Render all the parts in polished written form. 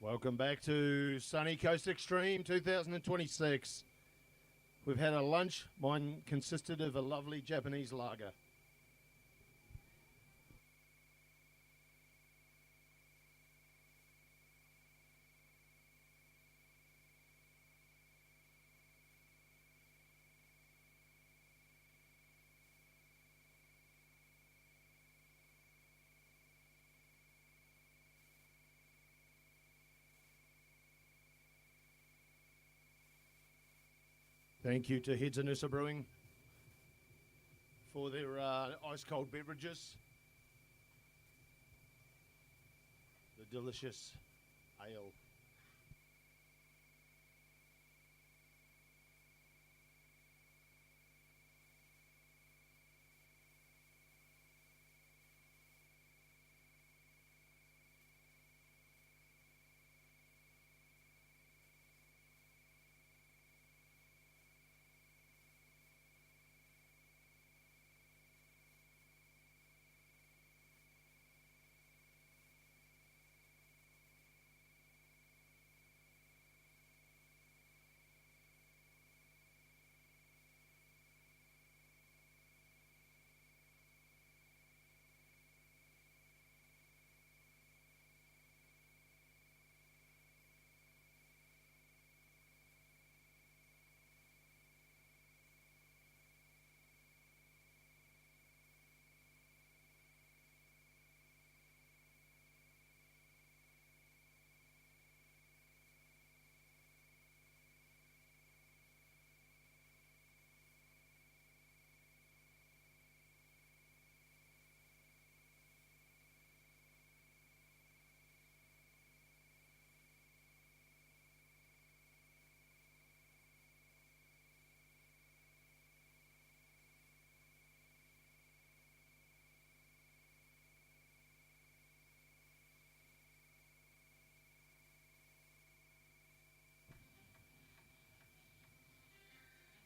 Welcome back to Sunny Coast Extreme 2026. We've had a lunch. Mine consisted of a lovely Japanese lager. Thank you to Hedzonusa Brewing for their ice-cold beverages. The delicious ale.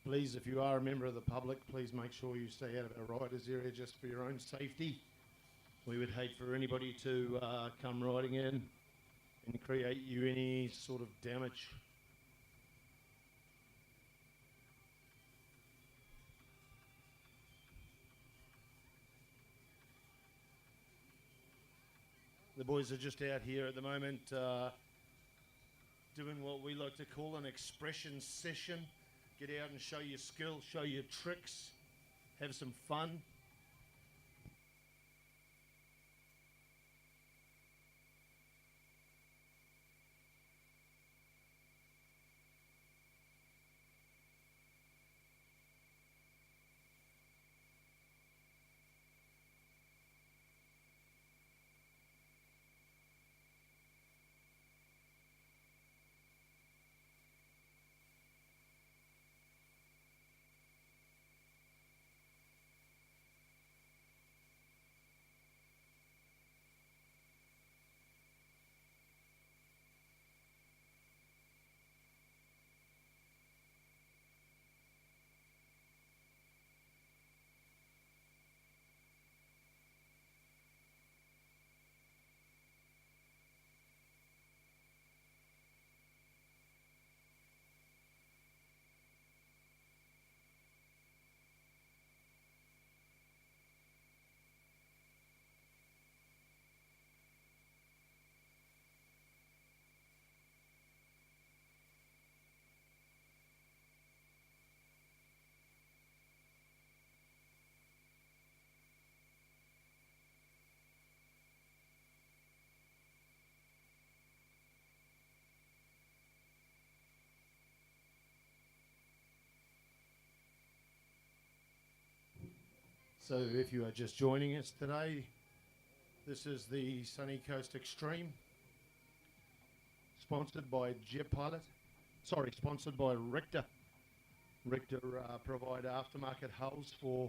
Please, if you are a member of the public, please make sure you stay out of our riders area just for your own safety. We would hate for anybody to come riding in and create you any sort of damage. The boys are just out here at the moment doing what we like to call an expression session. Get out and show your skill, show your tricks, have some fun. So if you are just joining us today, this is the Sunny Coast Extreme, sponsored by sponsored by Richter. Richter provide aftermarket hulls for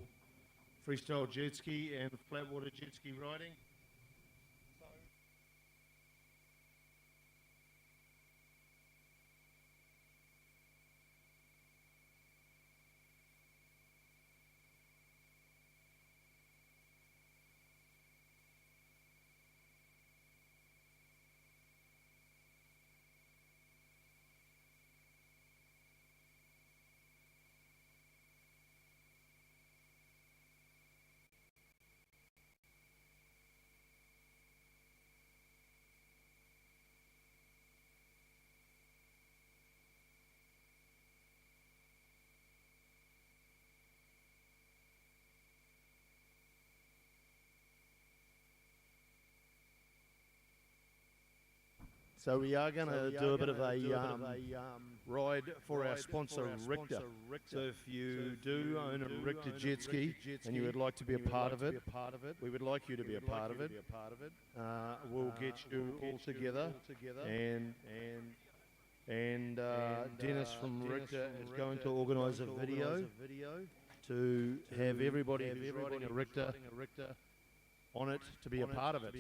freestyle jet ski and flatwater jet ski riding. So we are going to do a bit of a ride for our sponsor, Richter. So if you do own a Richter jet ski and you would like to be a part of it, we would like you to be a part of it. We'll get you all together, and Dennis from Richter is going to organise a video to have everybody who's riding a Richter on it to be a part of it.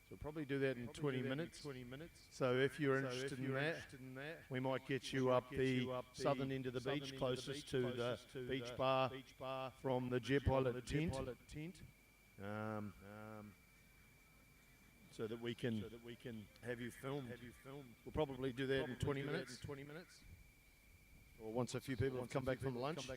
So we'll probably do that in 20 minutes. So if you're interested in that, we might get you up the southern end of the beach, closest to the beach bar from the jet pilot tent, so that we can have you filmed. We'll probably do that in 20 minutes, or once a few people have come back from lunch.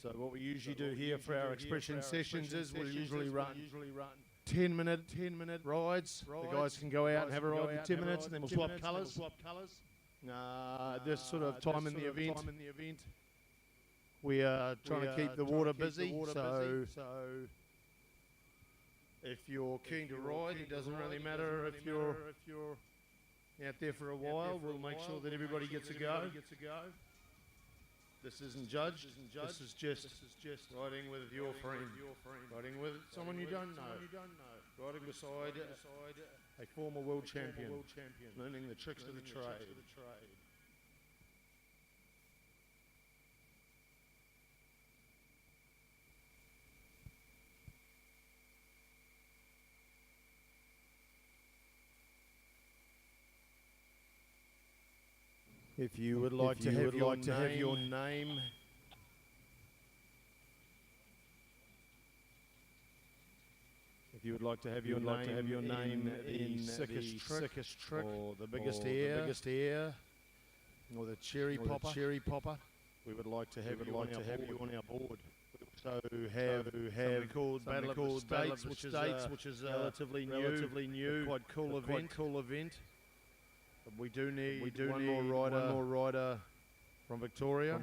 So what we usually do here for our expression sessions is we'll usually run 10-minute rides. The guys can go out and have a ride in 10 minutes, and then we'll swap colours. This sort of time in the event, we are trying to keep the water busy. So if you're keen to ride, it doesn't really matter if you're out there for a while. We'll make sure that everybody gets a go. This isn't judged. This is just riding with your friend, riding with someone you don't know, riding beside a former world champion, learning the tricks of the trade. If you would like to have your name, if you would like to have your name in the sickest trick, or the biggest air, or the cherry popper, we would like to have you on our board. So have something called Battle of the States, which is a relatively new, quite cool event. We do need one more rider from Victoria.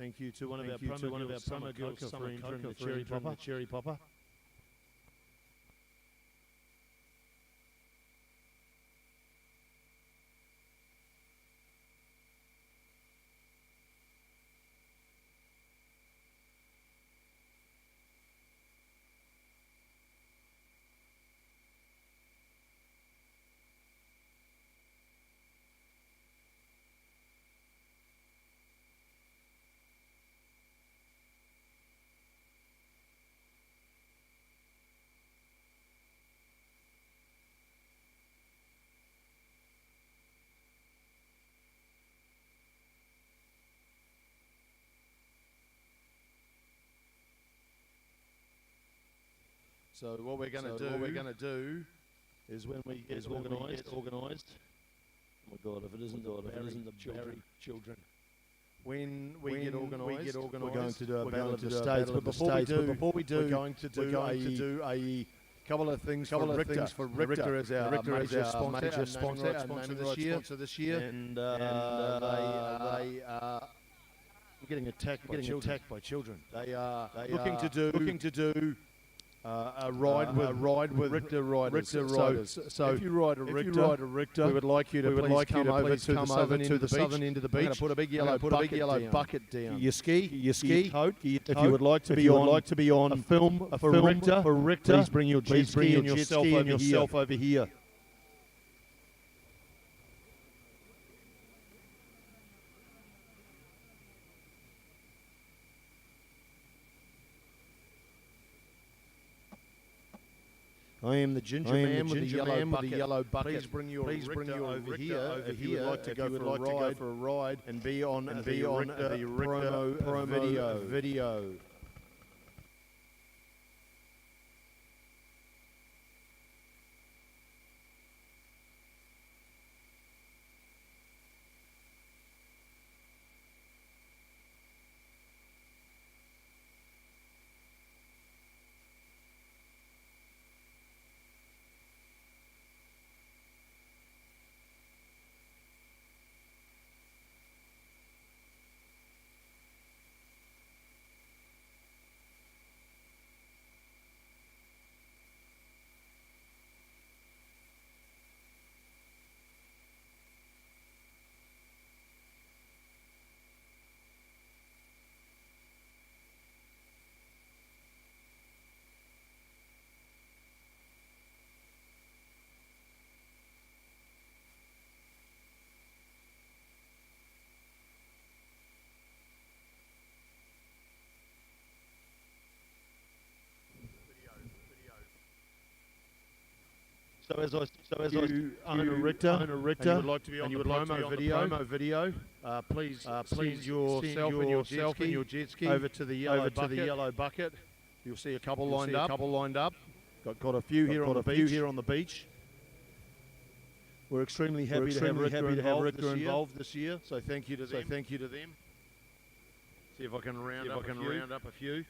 Thank you to one of our promo girls, Summer Coca, for entering the Cherry Popper. So what we're going to do is when we get organised. Oh my God! If it isn't the children. When we get organised, we're going to do a battle of the states. But before we do, we're going to do a couple of things for Richter as our major sponsor this year. And they are getting attacked by children. They are looking to do a ride with Richter riders. So if you ride a Richter, we would like you to please come over to the southern end of the beach. I'm going to put a big yellow bucket down. Your ski, your coat. If you would like to be on a film for Richter, please bring your jet ski and yourself over here. I am the ginger man with the yellow bucket. Please bring your Richter over here if you would like to go for a ride and be on the promo video. So as you own a Richter, and you would like to be on the promo video, please send yourself and your jet ski over to the yellow bucket. You'll see a couple lined up. Got a few here on the beach. We're extremely happy to have Richter involved this year. So thank you to them. See if I can round up a few.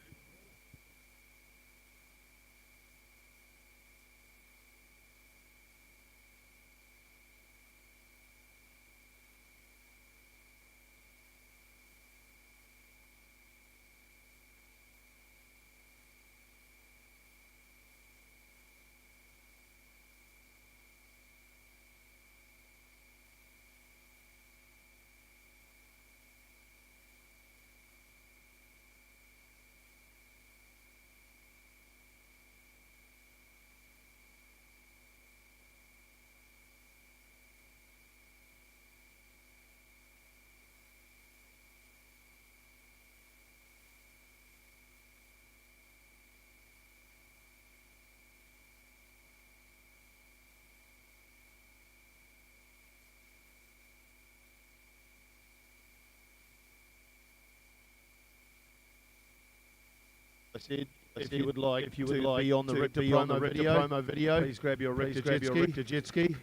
I said, if you would like to be on the Richter promo video, please grab your Richter jet ski.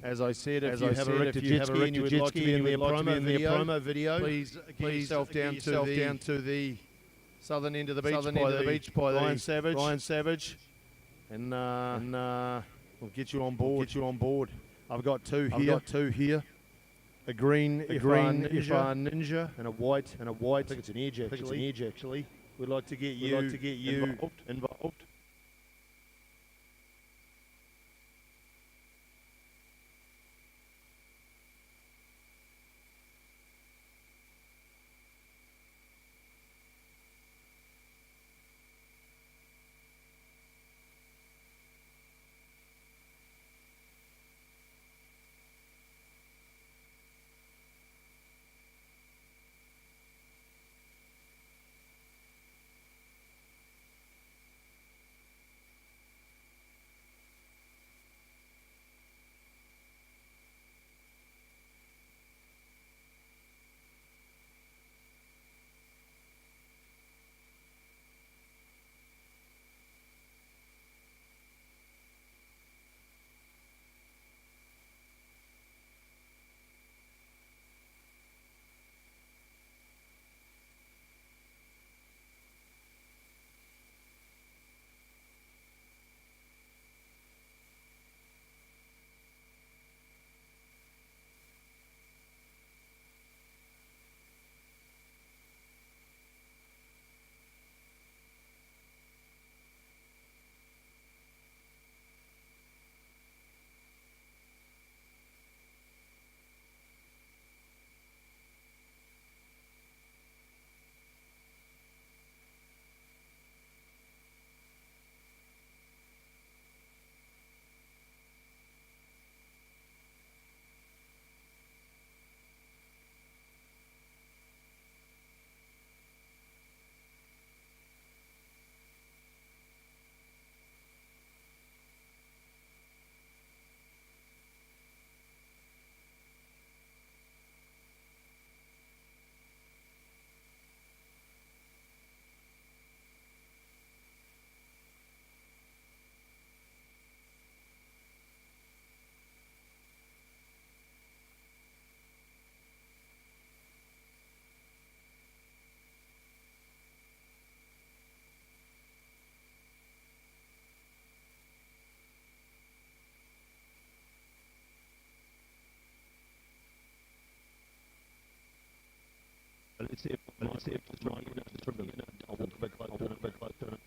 As I said, if you have a wrecked jet ski and you would like to be in their promo video, please get yourself down to the southern end of the beach by Ryan Savage, and we'll get you on board. I've got two here. A green Ninja and a white. I think it's an Edge actually. We'd like to get you involved. Let's see if it's right. I'll walk a bit closer.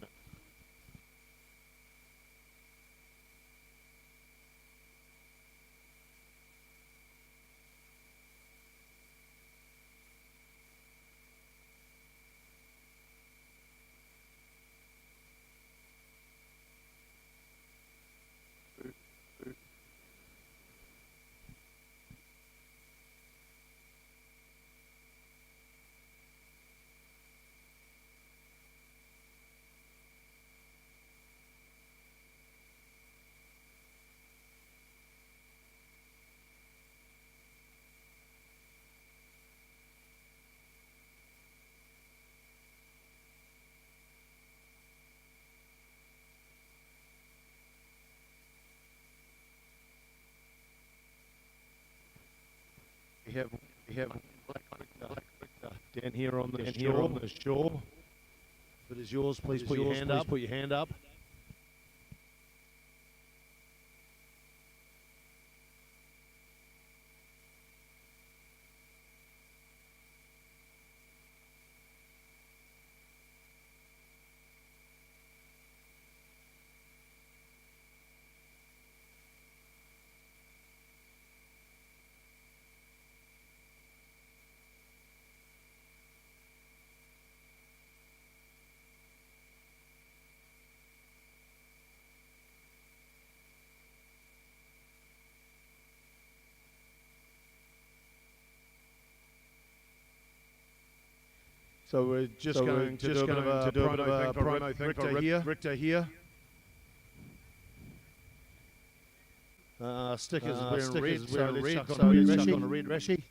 We have black down here on the shore. If it is yours, please put your hand up. So we're just going to do a promo thing for Richter here. Stickers wearing red, so let's chuck on a red rashi.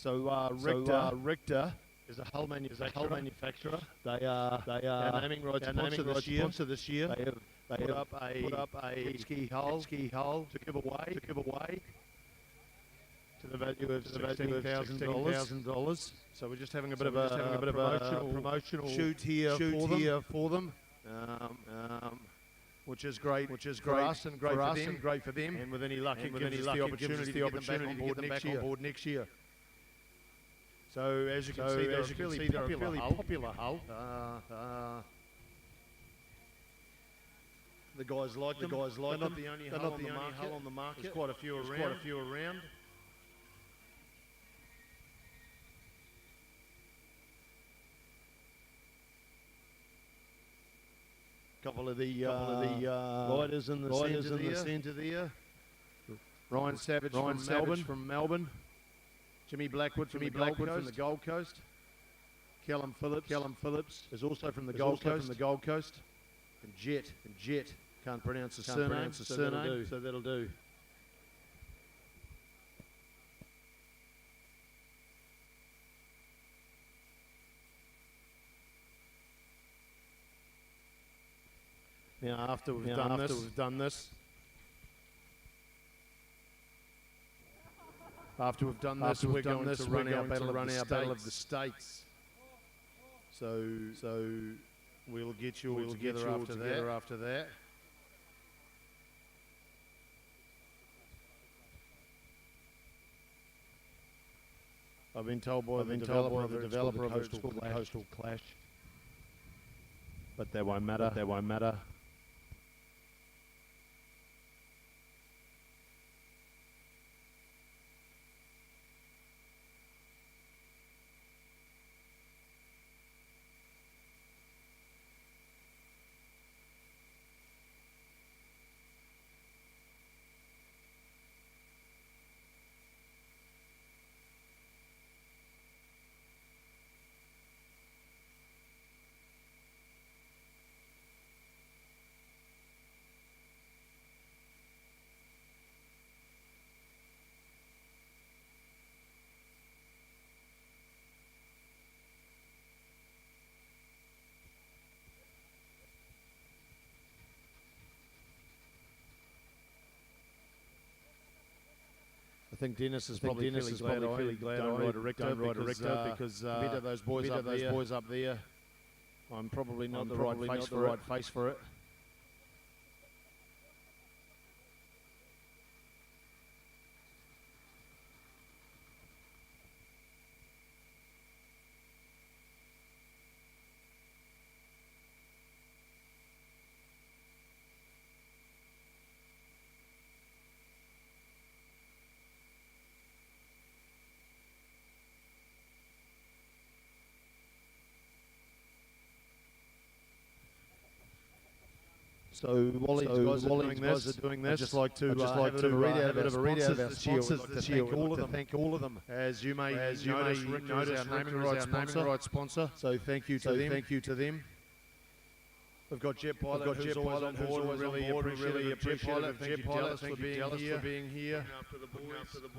Richter is a hull manufacturer. They are naming rights sponsor this year. They have put up a ski hull to give away to the value of $16,000. So we're just having a bit of a promotional shoot here for them. Which is great for us and great for them. And with any luck, it gives us the opportunity to get them back on board next year. So as you can see, they're a fairly popular hull. The guys like them. They're not the only hull on the market. There's quite a few around. Couple of the riders in the centre there. Ryan Savage from Melbourne. Jimmy Blackwood from the Gold Coast. Callum Phillips is also from the Gold Coast. And Jet can't pronounce the surname, so that'll do. Now, after we've done this, we're going to run our Battle of the States. So we'll get you all together after that. I've been told by the developer of it's called the Coastal Clash. But that won't matter. I think Dennis is probably fairly glad I don't ride a Recto because compared to those boys up there, I'm probably not the right face for it. So while these guys are doing this, I'd just like to read out a bit of our sponsors this year. Thank all of them. As you may notice, Richter is our naming rights sponsor. So thank you to them. We've got Jet Pilot, who's always on board. Really appreciate Jet Pilot. Thank you, Dallas, for being here.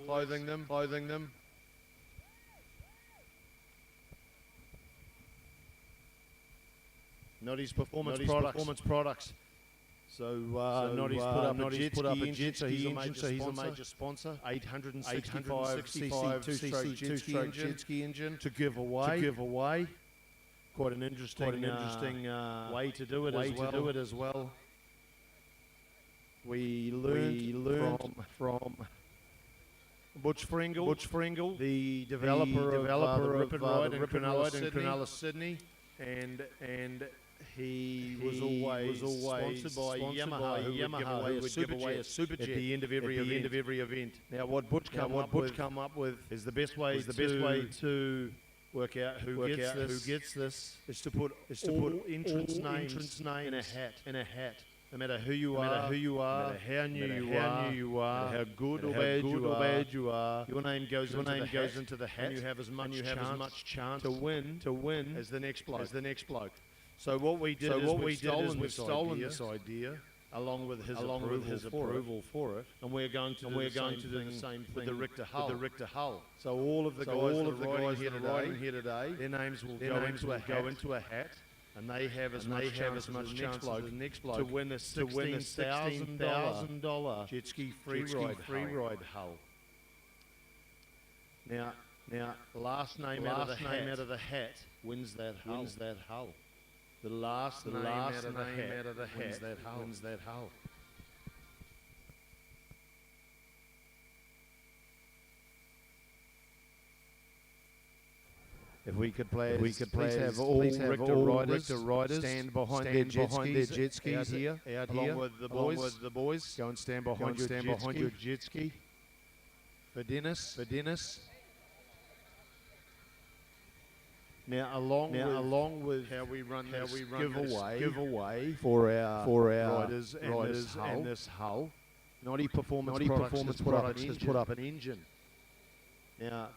Clothing them. Noddy's Performance Products. So Noddy's put up a jet ski, so he's a major sponsor. 865cc two-stroke jet ski engine to give away. Quite an interesting way to do it as well. We learned from Butch Fringle, the developer of Rip and Ride in Cronulla, Sydney, and he was always sponsored by Yamaha, who would give away a superjet at the end of every event. Now, what Butch come up with is the best way to work out who gets this is to put all entrance names in a hat. No matter who you are, no matter how new you are, how good or bad you are, your name goes into the hat, and you have as much chance to win as the next bloke. So what we did is we've stolen this idea. along with his approval for it. And we're going to do the same thing with the Richter hull. So all of the guys that are riding here today, their names will go into a hat. And they have as much chance as the next bloke to win a $16,000 jet ski free ride hull. Now, last name out of the hat wins that hull. The last name out of the hat wins that hull. If we could please have all Richter riders stand behind their jet skis here, along with the boys. Go and stand behind your jet ski. For Dennis. Now, along with how we run this giveaway for our riders and this hull, Naughty Performance Products has put up an engine. Now.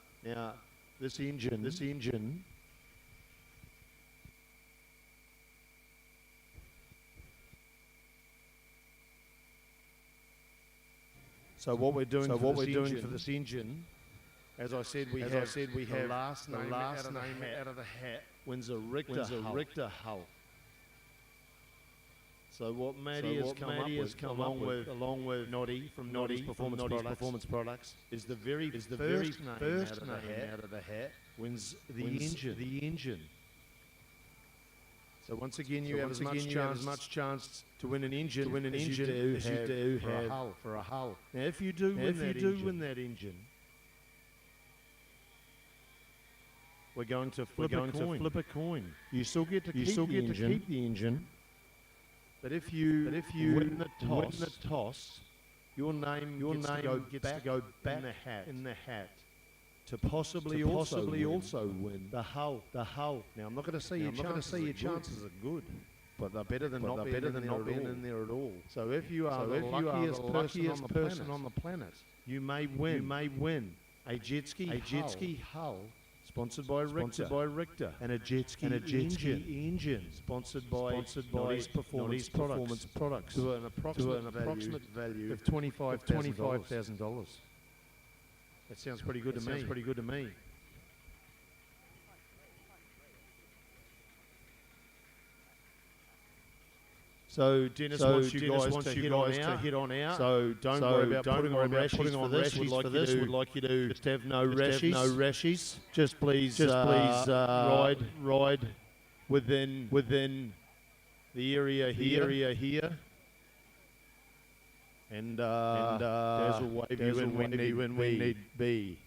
This engine. So what we're doing for this engine, as I said, we have the last name out of the hat wins a Richter hull. So what Maddie has come up with, along with Noddy from Noddy's Performance Products, is the very first name out of the hat wins the engine. So once again, you have as much chance to win an engine as you do for a hull. Now, if you do win that engine, we're going to flip a coin. You still get to keep the engine. But if you win the toss, your name gets to go back in the hat to possibly also win the hull. Now I'm not going to say your chances are good, but they're better than not being in there at all. So if you are the luckiest person on the planet, you may win a jet ski hull. Sponsored by Richter, and a jet ski engine sponsored by Naughty's Performance Products to an approximate value of $25,000. That sounds pretty good to me. So Dennis wants you guys to hit on out. So don't worry about putting on rashies for this. We'd like you to just have no rashies. Just please ride within the area here. And there's a wave you when we need be.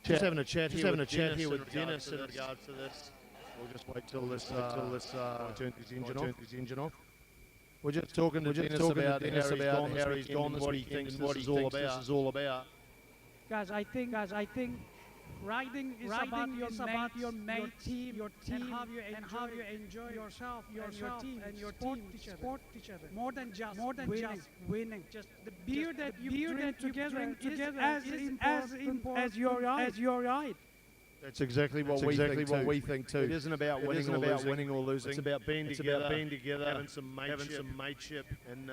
Just having a chat here with Dennis in regards to this. We'll just wait till this turns his engine off. We're just talking to Dennis about how he's gone, what he thinks this is all about. Guys, I think Riding is about your mates, your team, and how you enjoy yourself, and your team, sport each other. More than just winning. Just the beer that you drink together is as important as your ride. That's exactly what we think too. It isn't about winning or losing. It's about being together, having some mateship, and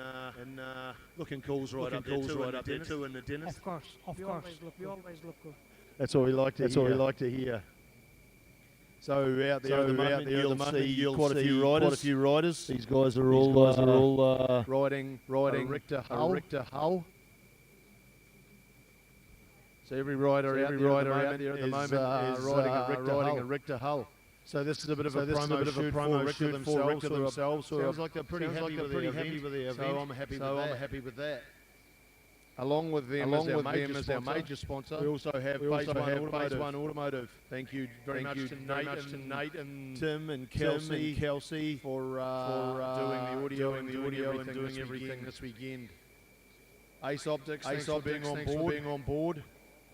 looking cools right up there too in the dinner. Of course. We always look good. That's what we like to hear. So out there at the moment, you'll see quite a few riders. These guys are all riding a Richter hull. So every rider out there at the moment is riding a Richter hull. So this is a bit of a promo shoot for Richter themselves. Sounds like they're pretty happy with the event. So I'm happy with that. Along with them as our major sponsor, we also have Phase One Automotive. Thank you very much to Nate and Tim and Kelsey for doing the audio and doing everything this weekend. Ace Optics, thanks for being on board.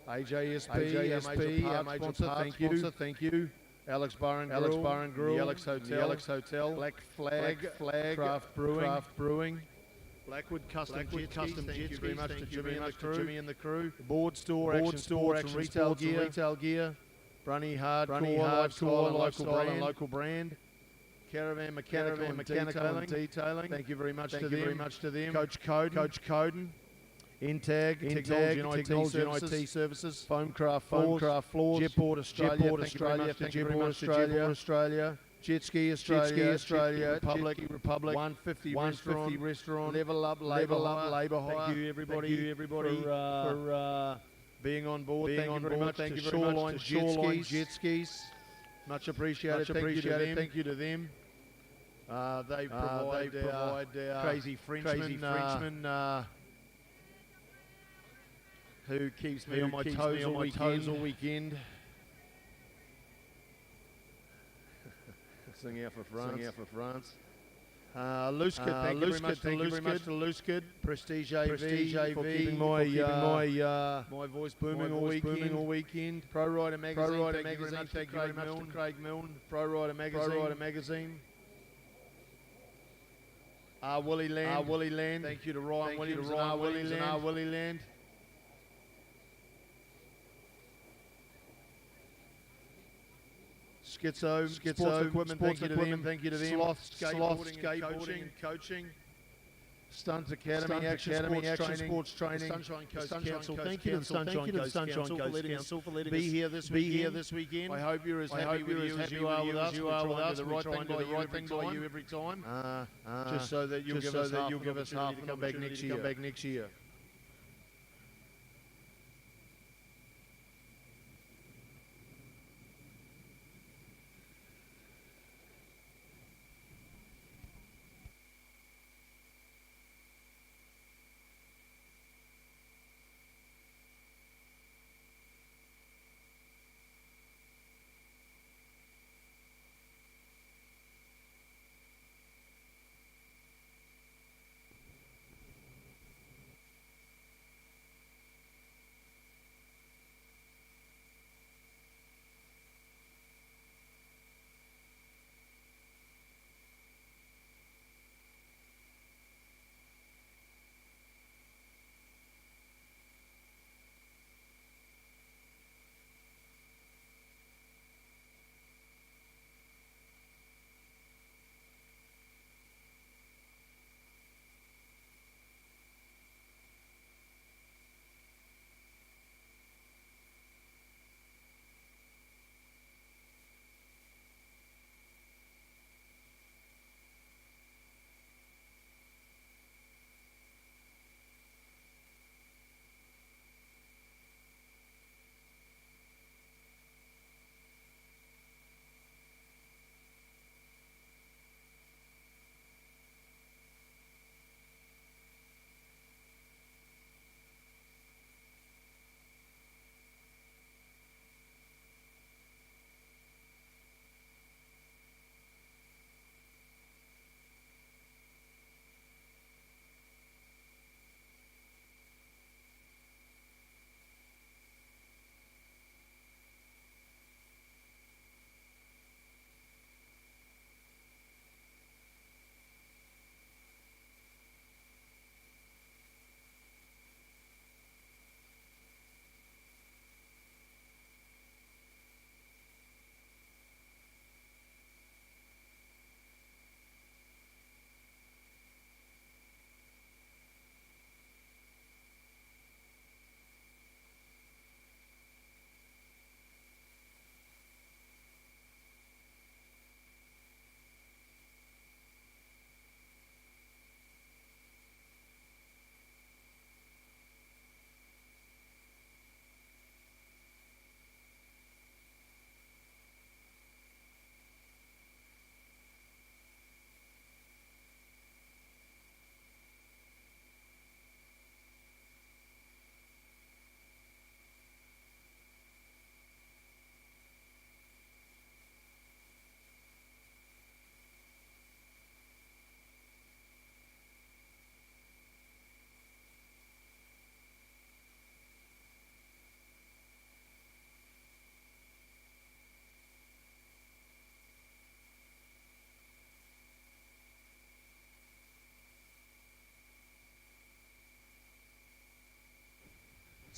AJSP, our major sponsor, thank you. Alex Bar and Grill, the Alex Hotel, Black Flag, Craft Brewing. Blackwood Custom Jet Skis, thank you very much to Jimmy and the crew. Board Store, Action Retail Gear. Brunny Hardcore, local brand. Caravan Mechanical and Detailing. Thank you very much to them. Coach Coden. Intag, Technology and IT Services. Foamcraft Floors. Jetboard Australia. Thank you very much to Jetboard Australia. Jet Ski Australia, Republic, 150 Restaurant, Level Up Labour Hire. Thank you everybody for being on board. Thank you very much to Shoreline Jet Skis. Much appreciated. Thank you to them. They provide crazy Frenchman who keeps me on my toes all weekend. Sing out for France. Loose Kid, thank you very much to Loose Kid. Prestige AV for keeping my voice booming all weekend. Pro Rider Magazine, thank you very much to Craig Milne. Pro Rider Magazine. Willie Land, thank you to Ryan Williams and Willie Land. Schizo Sports Equipment, thank you to them. Sloth Skateboarding and Coaching. Stunt Academy, Action Sports Training. Sunshine Coast Council, thank you to the Sunshine Coast Council for letting us be here this weekend. I hope you're as happy as you are with us. We try and do the right thing by you every time. Just so that you'll give us half an opportunity to come back next year.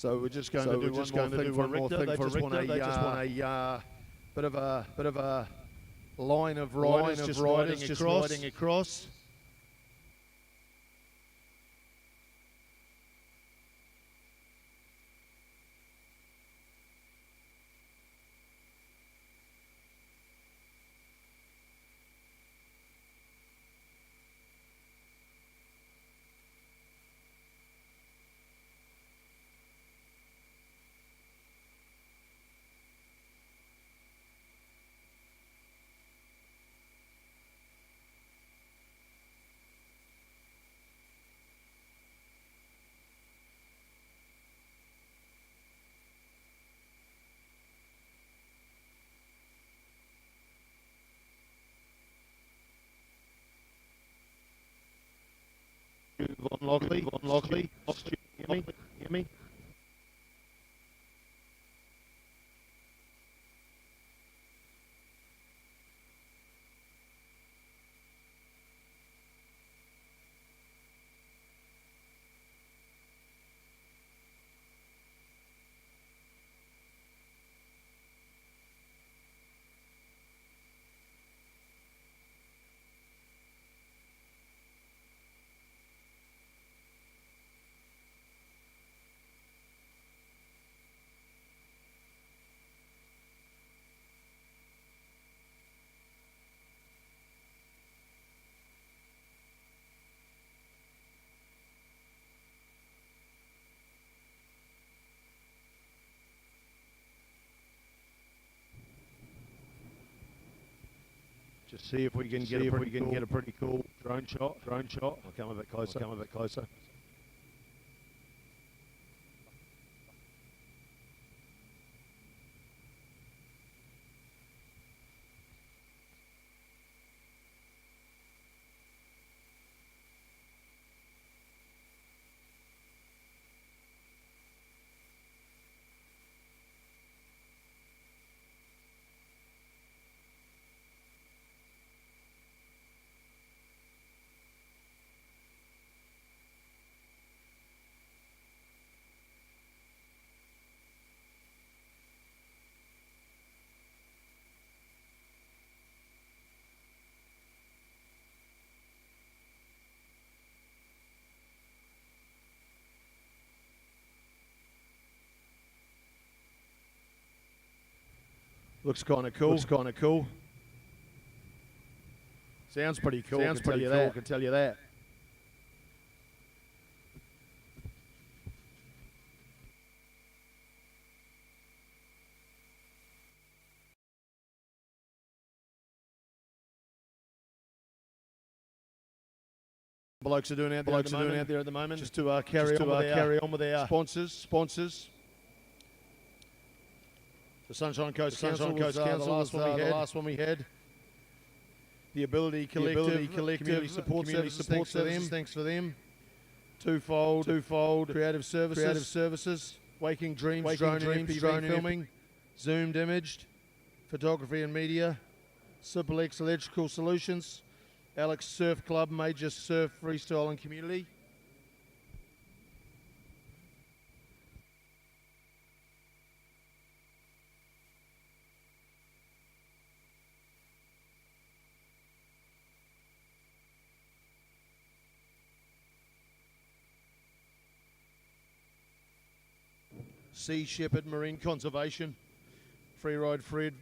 So we're just going to do one more thing for Richter. They just want a bit of a line of riders just riding across. Von Lockley, hear me? Just see if we can get a pretty cool drone shot. I'll come a bit closer. Looks kind of cool. Sounds pretty cool. I can tell you that. Blokes are doing out there at the moment. Just to carry on with our sponsors. The Sunshine Coast Council was the last one we had. The Ability Collective Community Support Services, thanks for them. Twofold Creative Services, Waking Dreams, Drone Filming, Zoomed Imaged, Photography and Media, Simple X Electrical Solutions, Alex Surf Club, Major Surf Freestyle and Community. Sea Shepherd Marine Conservation, Freeride Fred,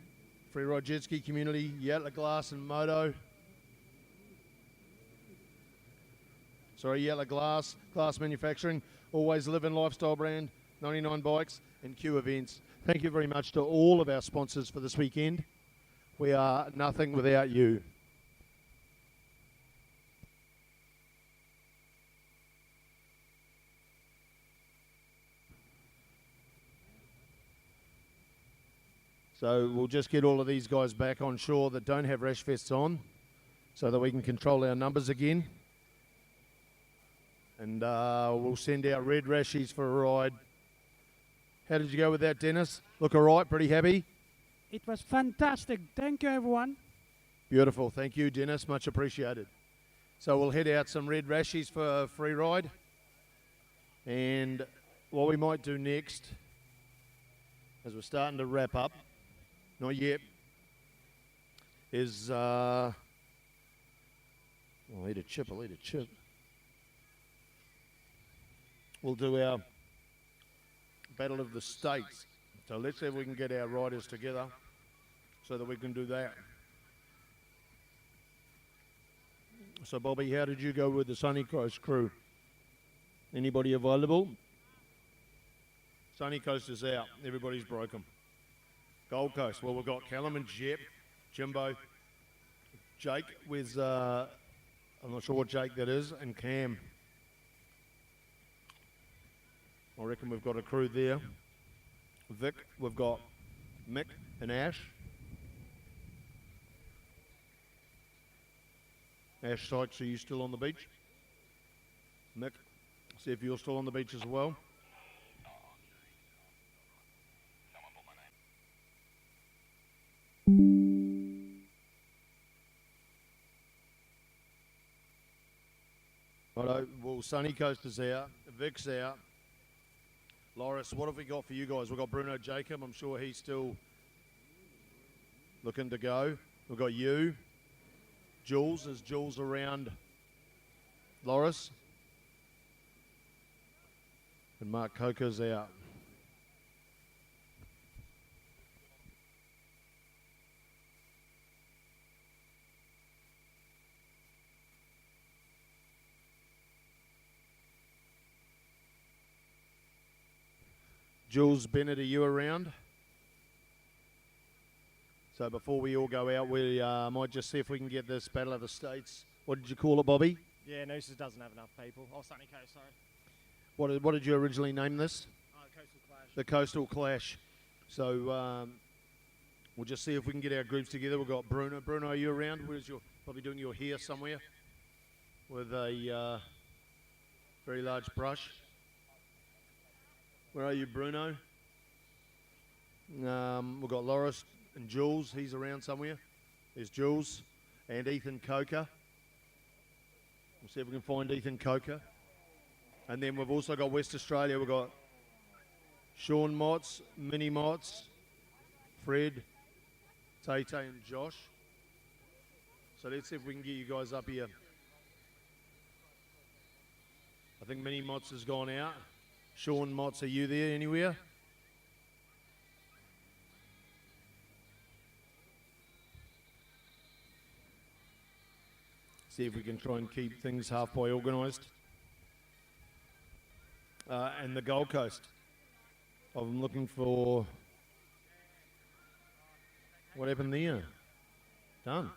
Freeride Jet Ski Community, Yatla Glass and Moto. Yatla Glass Manufacturing, Always Live in Lifestyle Brand, 99 Bikes and Q Events. Thank you very much to all of our sponsors for this weekend. We are nothing without you. So we'll just get all of these guys back on shore that don't have rash vests on so that we can control our numbers again. And we'll send out red rashies for a ride. How did you go with that, Dennis? Look all right, pretty happy? It was fantastic. Thank you, everyone. Beautiful. Thank you, Dennis. Much appreciated. So we'll head out some red rashies for a free ride. And what we might do next, as we're starting to wrap up, not yet, is, I'll eat a chip. We'll do our Battle of the States. So let's see if we can get our riders together so that we can do that. So Bobby, how did you go with the Sunny Coast crew? Anybody available? Sunny Coast is out. Everybody's broken. Gold Coast. Well, we've got Callum and Jep, Jimbo, Jake with, I'm not sure what Jake that is, and Cam. I reckon we've got a crew there. Vic, we've got Mick and Ash. Ash Sykes, are you still on the beach? Mick, see if you're still on the beach as well. Righto, well, Sunny Coast is out, Vic's out. Loris, what have we got for you guys? We've got Bruno Jacob, I'm sure he's still looking to go. We've got you. Jules, is Jules around Loris? And Mark Coker's out. Jules Bennett, are you around? So before we all go out, we might just see if we can get this Battle of the States. What did you call it, Bobby? Yeah, Noosa's doesn't have enough people. Oh, Sunny Coast, sorry. What did you originally name this? Coastal Clash. The Coastal Clash. So we'll just see if we can get our groups together. We've got Bruno. Bruno, are you around? Where's your, probably doing your hair somewhere with a very large brush. Where are you, Bruno? We've got Loris and Jules. He's around somewhere. There's Jules and Ethan Coker. We'll see if we can find Ethan Coker. And then we've also got West Australia. We've got Sean Motts, Minnie Motts, Fred, Tay Tay and Josh. So let's see if we can get you guys up here. I think Minnie Motts has gone out. Sean Motts, are you there anywhere? See if we can try and keep things halfway organised. And the Gold Coast. I'm looking for... What happened there? Done.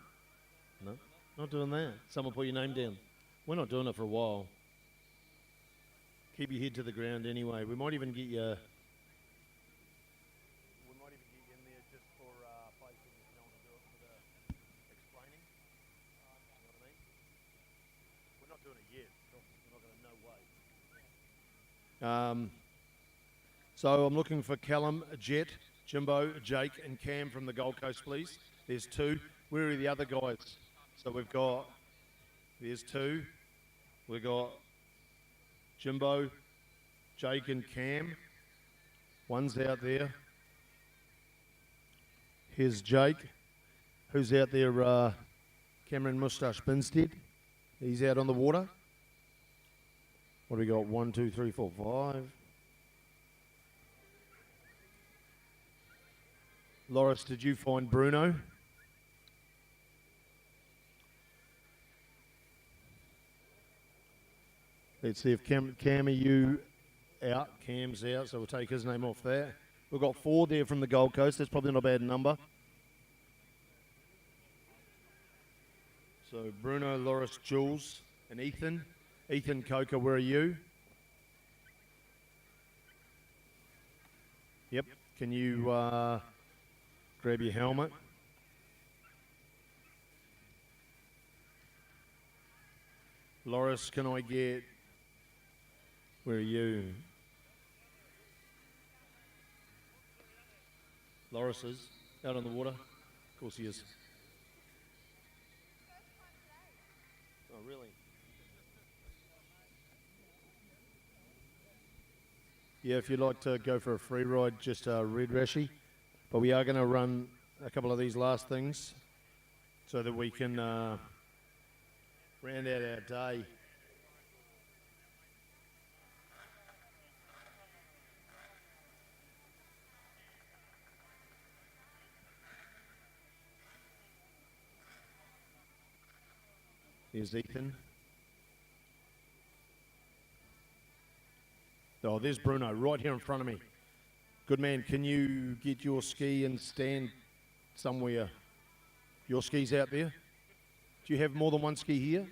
No, not doing that. Someone put your name down. We're not doing it for a while. Keep your head to the ground anyway. We might even get you... in there just for placing if you don't want to do it for the explaining. You know what I mean? We're not doing it yet. We're not going to, no way. So I'm looking for Callum, Jet, Jimbo, Jake and Cam from the Gold Coast, please. There's two. Where are the other guys? So we've got... There's two. We've got... Jimbo, Jake and Cam. One's out there. Here's Jake. Who's out there? Cameron Moustache Binstead. He's out on the water. What do we got? 1, 2, 3, 4, 5. Loris, did you find Bruno? Let's see if Cam, are you out? Cam's out, so we'll take his name off there. We've got 4 there from the Gold Coast. That's probably not a bad number. So Bruno, Loris, Jules, and Ethan. Ethan Coker, where are you? Yep. Can you grab your helmet? Loris, can I get... Where are you? Loris is out on the water. Of course he is. Oh, really? Yeah, if you'd like to go for a free ride, just red Rashi. But we are going to run a couple of these last things so that we can round out our day. There's Ethan. Oh, there's Bruno right here in front of me. Good man, can you get your ski and stand somewhere? Your ski's out there? Do you have more than one ski here?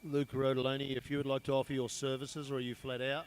Luke Rodoloni, if you would like to offer your services, or are you flat out?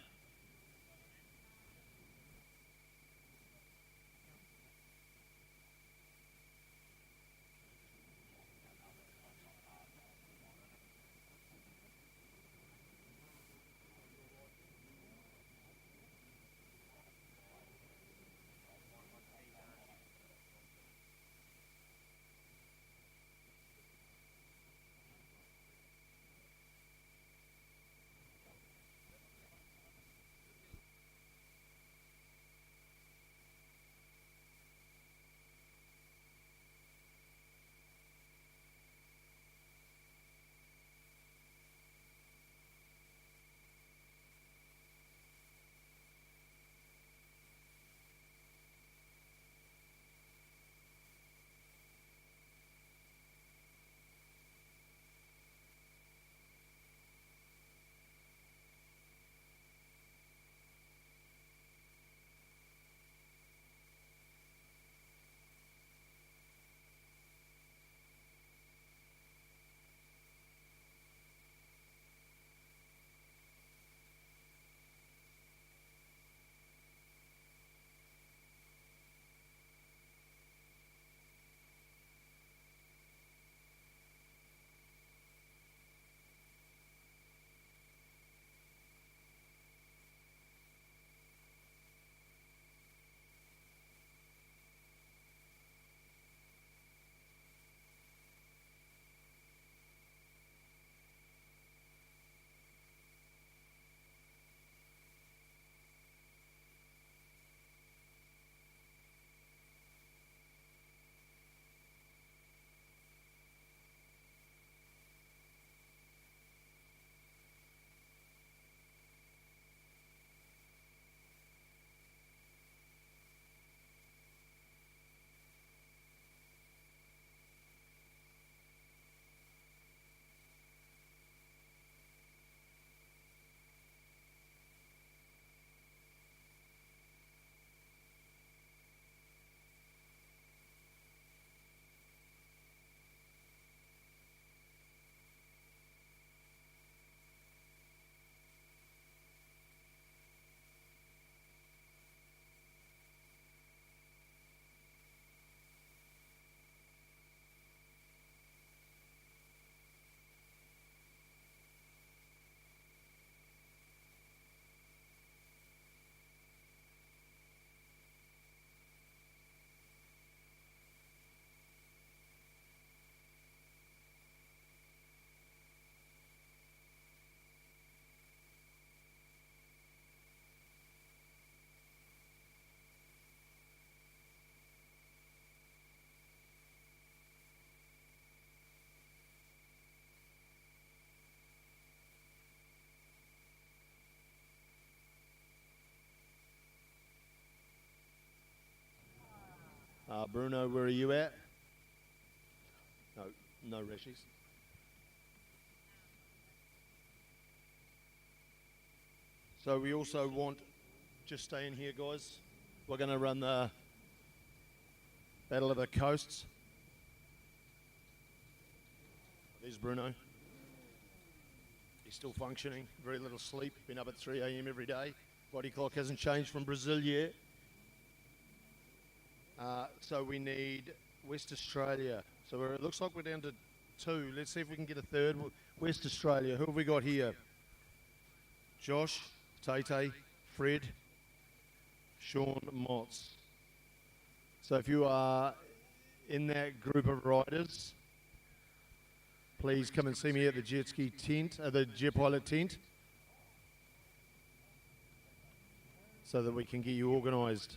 Bruno, where are you at? No, no rashies. So we also want, just stay in here guys, we're going to run the Battle of the Coasts. There's Bruno. He's still functioning, very little sleep, been up at 3 a.m. every day. Body clock hasn't changed from Brazil yet. So we need West Australia. So it looks like we're down to 2. Let's see if we can get a third. West Australia, who have we got here? Josh, Tay, Fred, Sean, Motts. So if you are in that group of riders, please come and see me at the jet ski tent, the jet pilot tent, so that we can get you organised.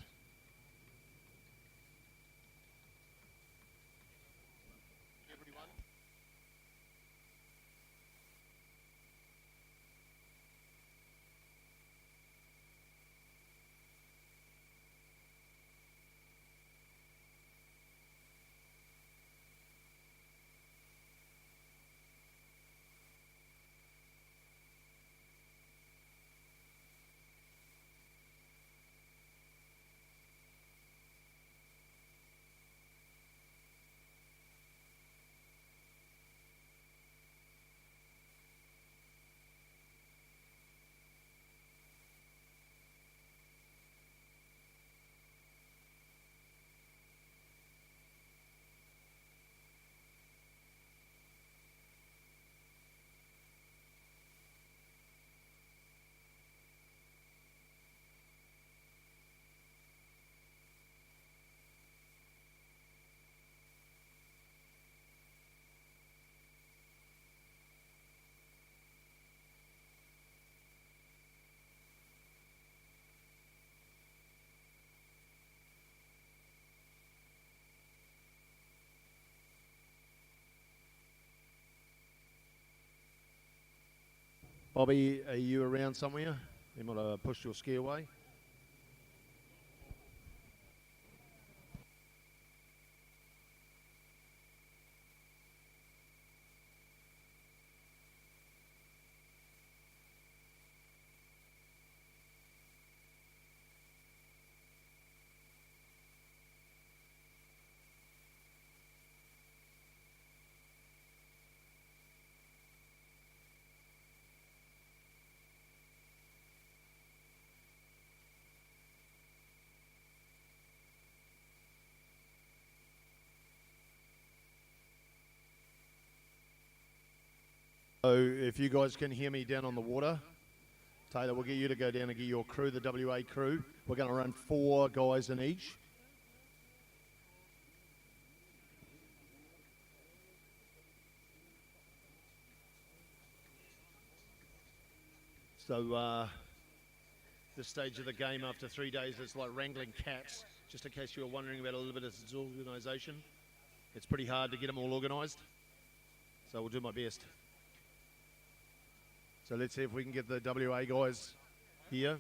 Bobby, are you around somewhere? You might have pushed your ski away. So if you guys can hear me down on the water, Taylor, we'll get you to go down and get your crew, the WA crew. We're going to run 4 guys in each. So this stage of the game after 3 days, it's like wrangling cats, just in case you were wondering about a little bit of its organisation. It's pretty hard to get them all organised, so we'll do my best. So let's see if we can get the WA guys here.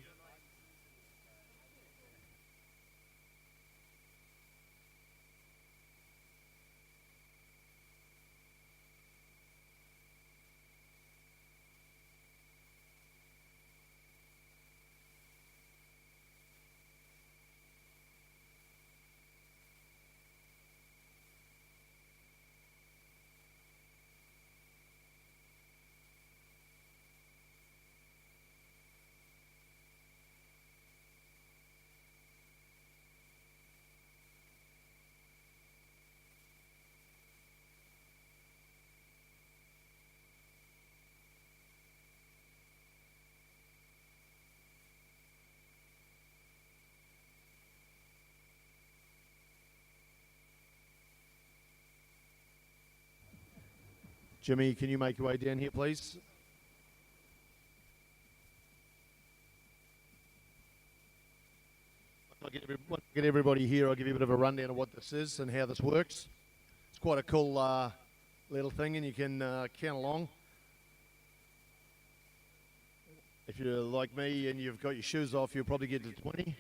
Jimmy, can you make your way down here, please? I'll get everybody here. I'll give you a bit of a rundown of what this is and how this works. It's quite a cool little thing, and you can count along. If you're like me and you've got your shoes off, you'll probably get to 20.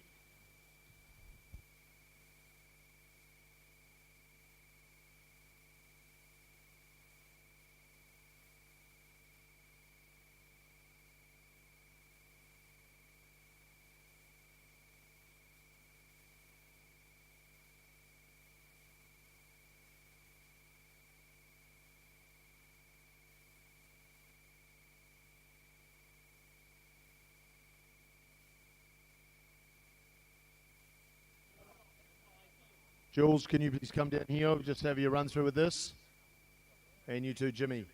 Jules, can you please come down here? I'll just have you run through with this. And you too, Jimmy.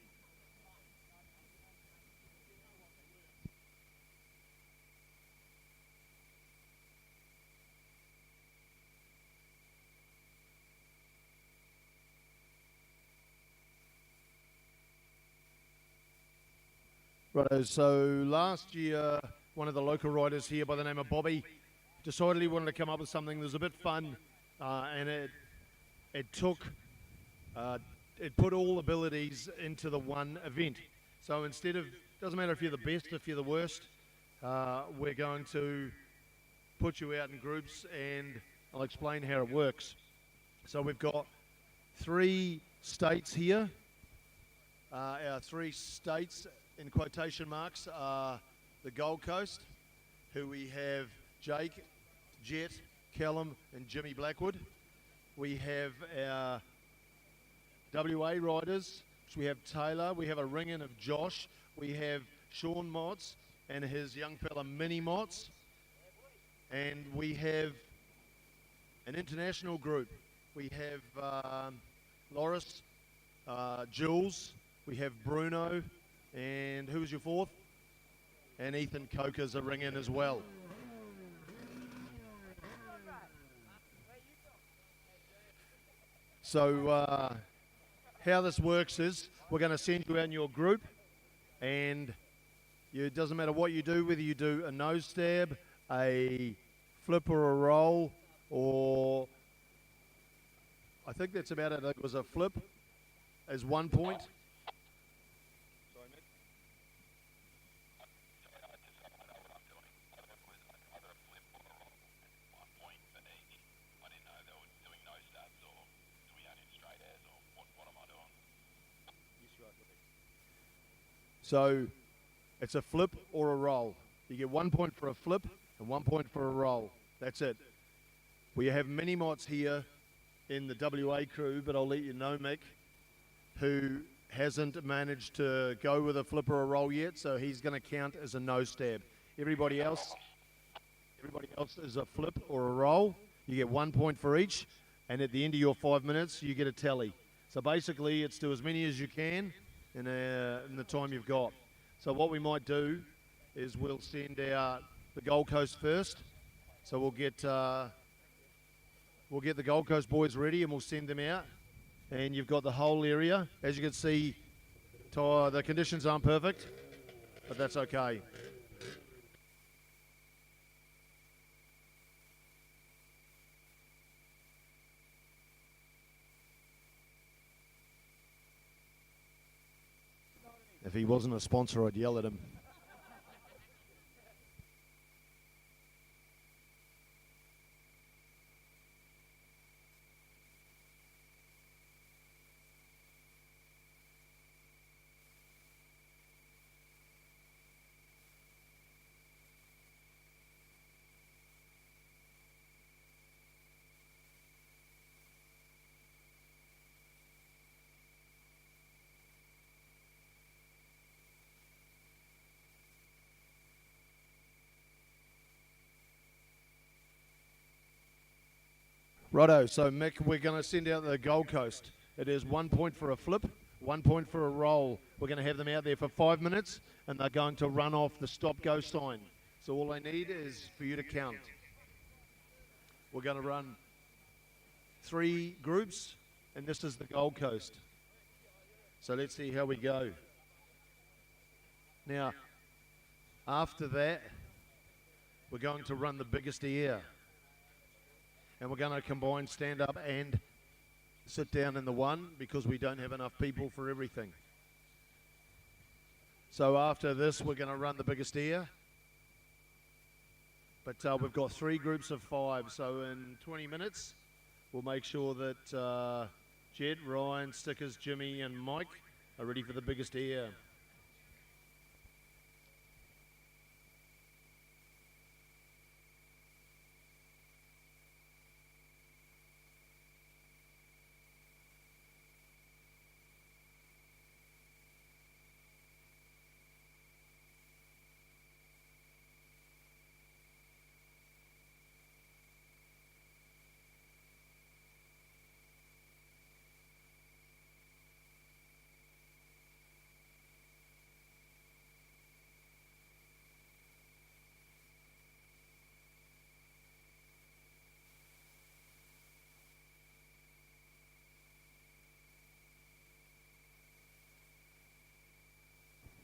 Righto, so last year, one of the local riders here by the name of Bobby decided he wanted to come up with something that was a bit fun, and it put all abilities into the one event. So instead of, doesn't matter if you're the best, if you're the worst, we're going to put you out in groups and I'll explain how it works. So we've got 3 states here. Our 3 states in quotation marks are the Gold Coast, who we have Jake, Jet, Callum and Jimmy Blackwood. We have our WA riders, so we have Taylor, we have a ring-in of Josh, we have Sean Motts and his young fella Mini Motts, and we have an international group. We have Loris, Jules, we have Bruno, and who's your 4th? And Ethan Coker's a ring-in as well. So how this works is we're going to send you out in your group, and it doesn't matter what you do, whether you do a nose stab, a flip or a roll, or I think that's about it. It was a flip as 1 point. So it's a flip or a roll. You get 1 point for a flip and 1 point for a roll. That's it. We have Mini Motts here in the WA crew, but I'll let you know, Mick, who hasn't managed to go with a flip or a roll yet, so he's going to count as a nose stab. Everybody else is a flip or a roll. You get 1 point for each, and at the end of your 5 minutes, you get a tally. So basically, it's do as many as you can in the time you've got. So what we might do is we'll send out the Gold Coast first. So we'll get the Gold Coast boys ready and we'll send them out. And you've got the whole area. As you can see, the conditions aren't perfect, but that's okay. If he wasn't a sponsor, I'd yell at him. Righto, so Mick, we're going to send out the Gold Coast. It is 1 point for a flip, 1 point for a roll. We're going to have them out there for 5 minutes, and they're going to run off the stop-go sign. So all they need is for you to count. We're going to run 3 groups, and this is the Gold Coast. So let's see how we go. Now, after that, we're going to run the biggest air. And we're going to combine stand up and sit down in the one because we don't have enough people for everything. So after this, we're going to run the biggest air. But we've got 3 groups of 5. So in 20 minutes, we'll make sure that Jed, Ryan, Stickers, Jimmy and Mike are ready for the biggest air.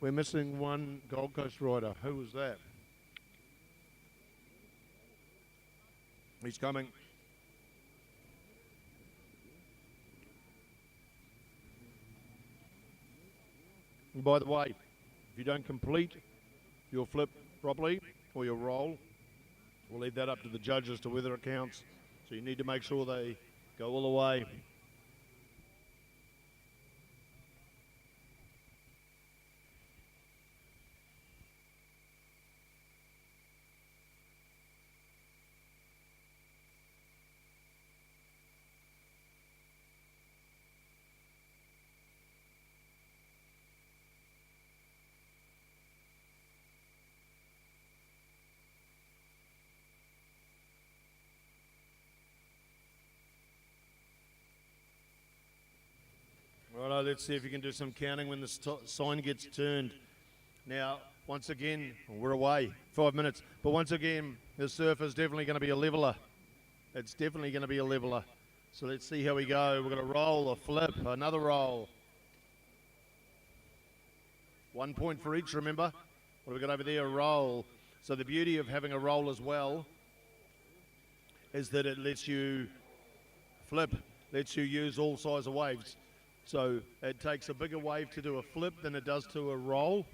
We're missing one Gold Coast rider. Who was that? He's coming. And by the way, if you don't complete your flip properly or your roll, we'll leave that up to the judges to whether it counts. So you need to make sure they go all the way. Righto, let's see if you can do some counting when the sign gets turned. Now, once again, we're away, 5 minutes. But once again, the surf is definitely going to be a leveller. It's definitely going to be a leveller. So let's see how we go. We're going to roll, a flip, another roll. 1 point for each, remember? What have we got over there? A roll. So the beauty of having a roll as well is that it lets you flip, lets you use all size of waves. So it takes a bigger wave to do a flip than it does to a roll.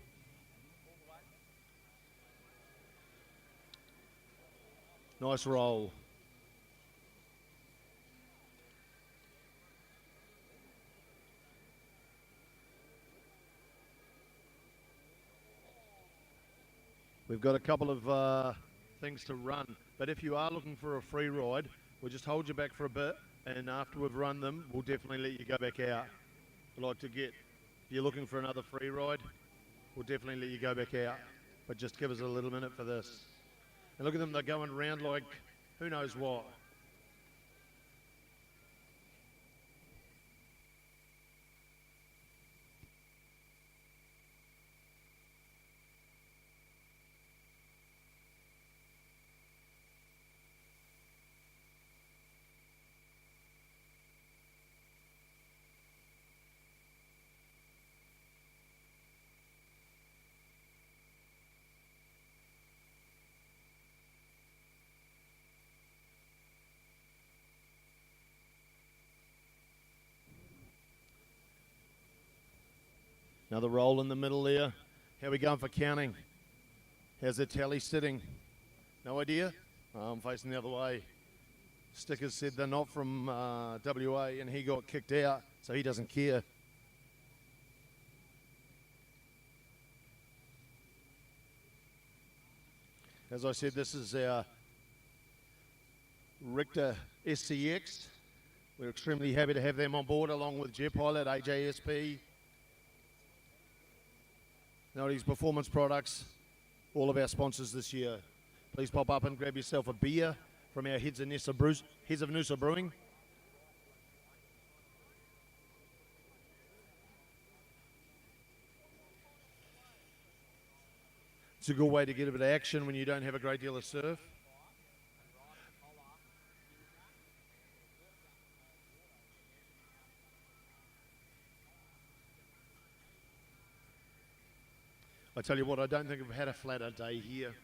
Nice roll. We've got a couple of things to run, but if you are looking for a free ride, we'll just hold you back for a bit, and after we've run them, we'll definitely let you go back out. Like to get, if you're looking for another free ride, we'll definitely let you go back out. But just give us a little minute for this. And look at them, they're going round like who knows what. Another roll in the middle there. How are we going for counting? How's the tally sitting? No idea? Oh, I'm facing the other way. Stickers said they're not from WA and he got kicked out, so he doesn't care. As I said, this is our Richter SCX. We're extremely happy to have them on board along with Jetpilot, AJSP, Noti's Performance Products, all of our sponsors this year. Please pop up and grab yourself a beer from our Heads of Noosa Brewing. It's a good way to get a bit of action when you don't have a great deal of surf. I tell you what, I don't think we've had a flatter day here.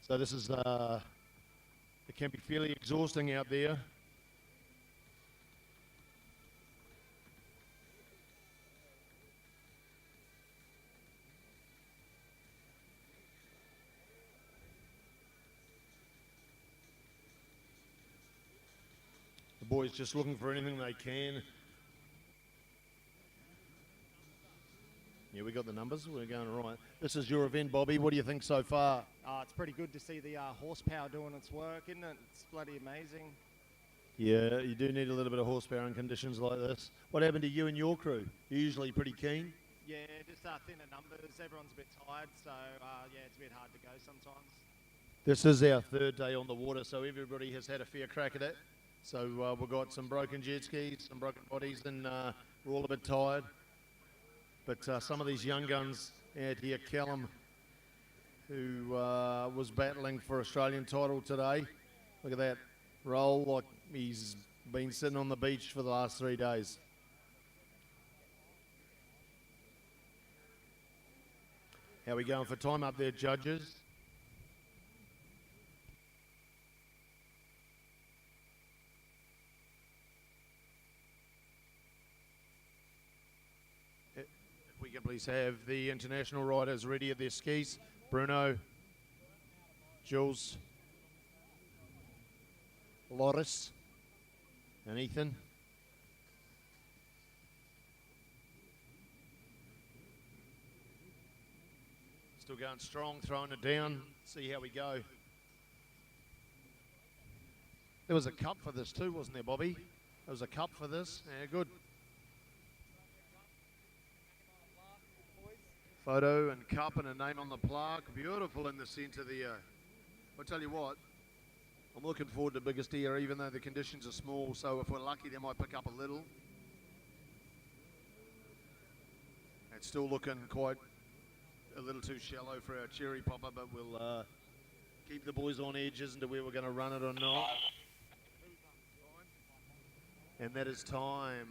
So this is, it can be fairly exhausting out there. The boys just looking for anything they can. Yeah, we got the numbers. We're going all right. This is your event, Bobby. What do you think so far? It's pretty good to see the horsepower doing its work, isn't it? It's bloody amazing. Yeah, you do need a little bit of horsepower in conditions like this. What happened to you and your crew? You're usually pretty keen. Yeah, just thinner numbers. Everyone's a bit tired, so yeah, it's a bit hard to go sometimes. This is our third day on the water, so everybody has had a fair crack at it. So we've got some broken jet skis, some broken bodies, and we're all a bit tired. But some of these young guns out here, Callum, who was battling for Australian title today. Look at that roll, like he's been sitting on the beach for the last 3 days. How we going for time up there, judges? If we can please have the international riders ready at their skis. Bruno, Jules, Loris, and Ethan. Still going strong, throwing it down. See how we go. There was a cup for this too, wasn't there, Bobby? There was a cup for this. Yeah, good. Photo and cup and a name on the plaque. Beautiful in the centre there. I'll tell you what, I'm looking forward to biggest ear, even though the conditions are small. So if we're lucky, they might pick up a little. It's still looking quite a little too shallow for our cherry popper, but we'll keep the boys on edge as to where we're going to run it or not. And that is time.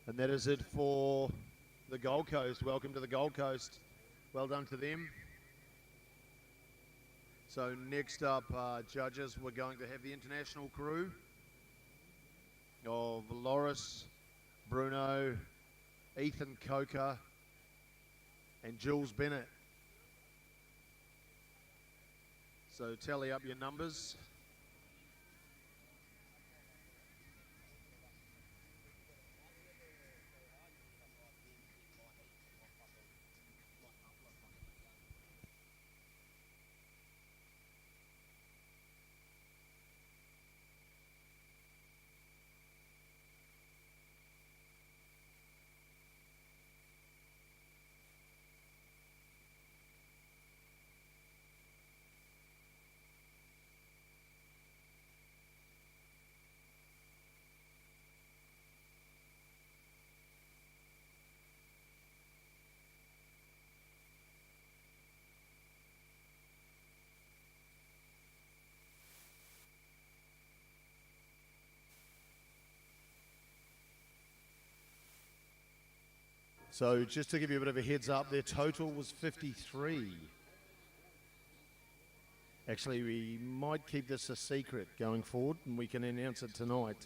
And that is it for the Gold Coast. Welcome to the Gold Coast. Well done to them. So next up, judges, we're going to have the international crew of Loris, Bruno, Ethan Coker, and Jules Bennett. So tally up your numbers. So just to give you a bit of a heads up, their total was 53. Actually, we might keep this a secret going forward, and we can announce it tonight.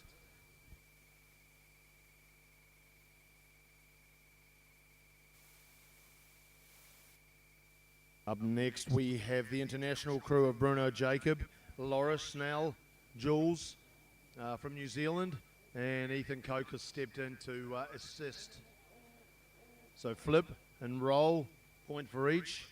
Up next, we have the international crew of Bruno Jacob, Loris Snell, Jules from New Zealand, and Ethan Coke has stepped in to assist. So flip and roll, point for each.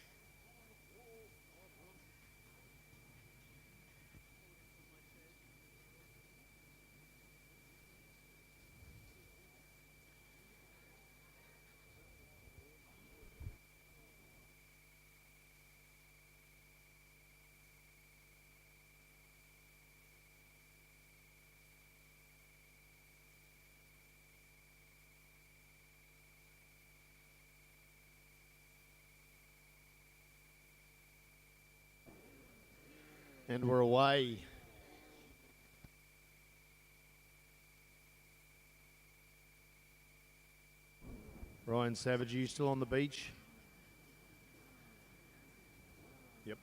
And we're away. Ryan Savage, are you still on the beach? Yep.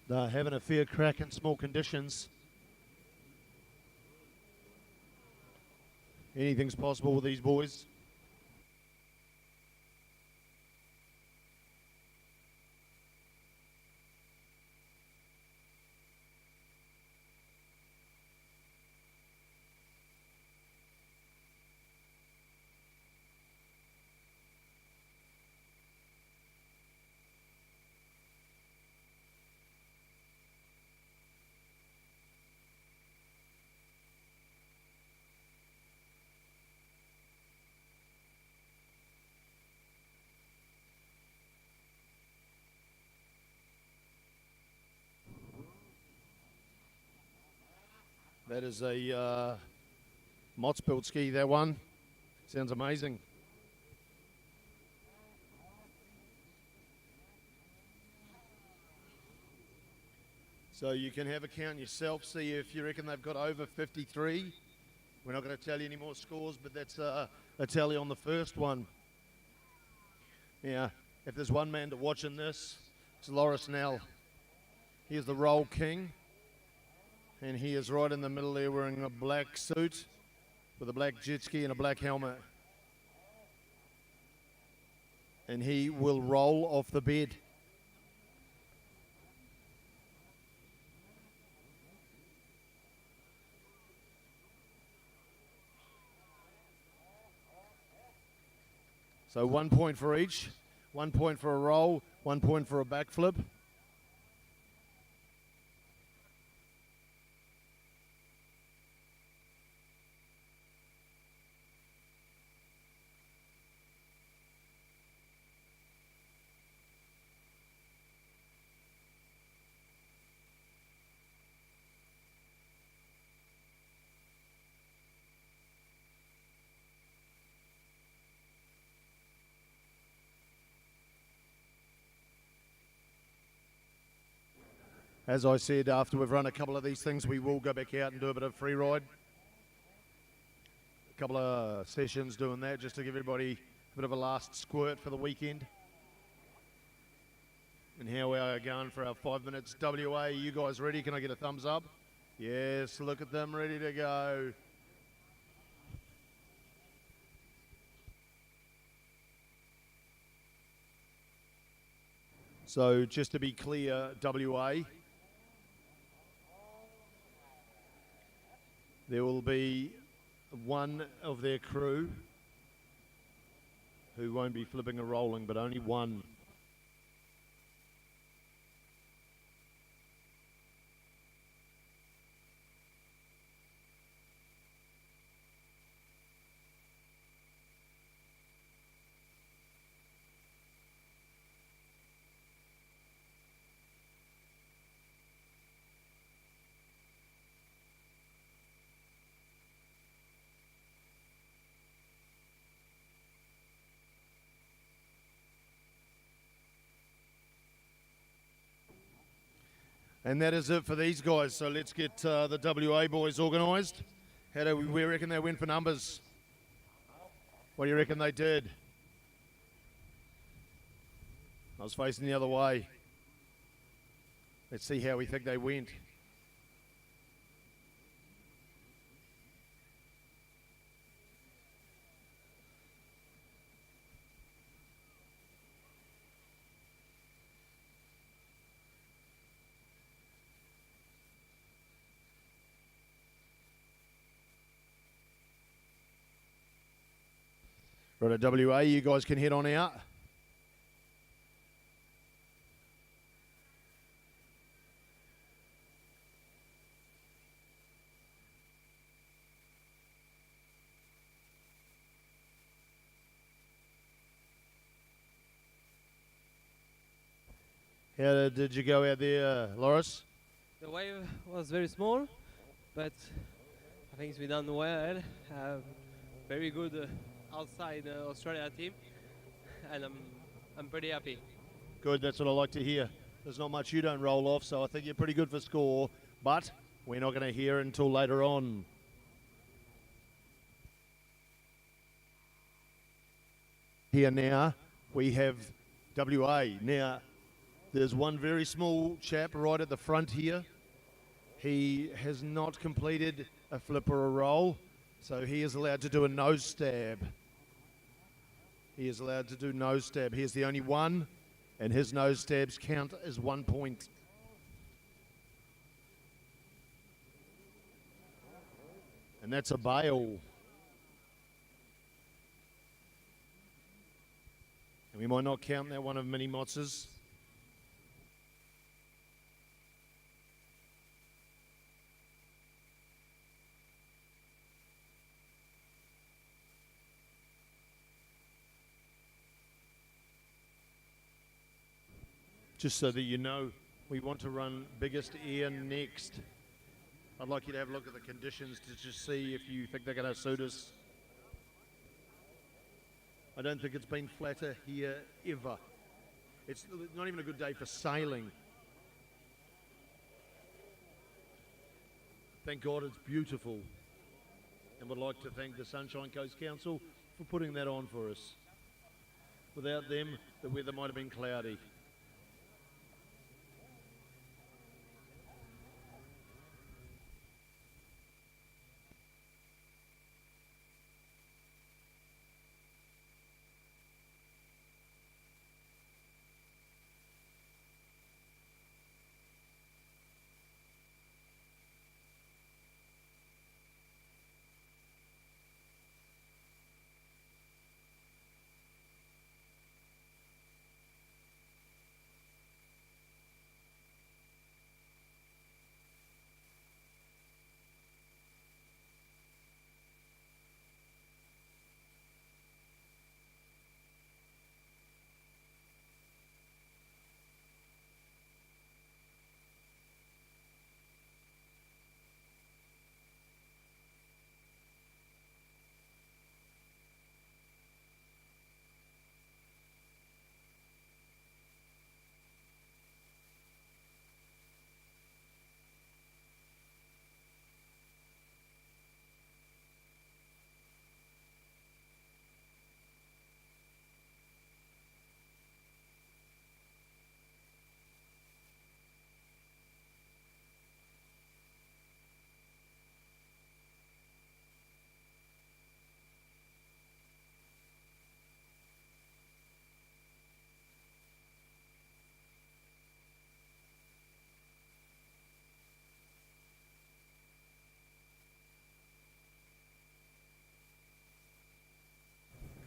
They're having a fair crack in small conditions. Anything's possible with these boys. That is a Mott's built ski, that one. Sounds amazing. So you can have a count yourself, see if you reckon they've got over 53. We're not going to tell you any more scores, but that's a tally on the first one. Now, if there's one man to watch in this, it's Loris Nell. He is the roll king. And he is right in the middle there wearing a black suit with a black jet ski and a black helmet. And he will roll off the bed. So 1 point for each. 1 point for a roll, 1 point for a backflip. As I said, after we've run a couple of these things, we will go back out and do a bit of free ride. A couple of sessions doing that just to give everybody a bit of a last squirt for the weekend. And here we are going for our 5 minutes. WA, you guys ready? Can I get a thumbs up? Yes, look at them ready to go. So just to be clear, WA, there will be one of their crew who won't be flipping or rolling, but only one. And that is it for these guys. So let's get the WA boys organised. How do we reckon they went for numbers? What do you reckon they did? I was facing the other way. Let's see how we think they went. Right at WA, you guys can head on out. How did you go out there, Loris? The wave was very small, but I think we done well. Very good outside Australia team, and I'm pretty happy. Good, that's what I like to hear. There's not much you don't roll off, so I think you're pretty good for score, but we're not going to hear it until later on. Here now, we have WA. Now, There's one very small chap right at the front here. He has not completed a flip or a roll, so he is allowed to do a nose stab. He is allowed to do nose stab. He is the only one, and his nose stabs count as 1 point. And that's a bail. And we might not count that one of Mini Motz's. Just so that you know, we want to run biggest ear next. I'd like you to have a look at the conditions to just see if you think they're going to suit us. I don't think it's been flatter here ever. It's not even a good day for sailing. Thank God it's beautiful. And would like to thank the Sunshine Coast Council for putting that on for us. Without them, the weather might have been cloudy.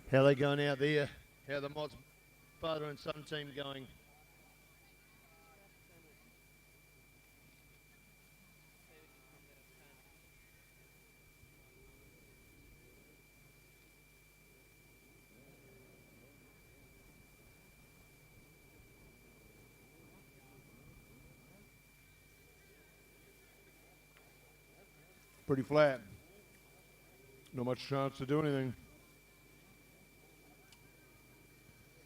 How are they going out there? How are the Mott's father and son team going? Pretty flat. Not much chance to do anything.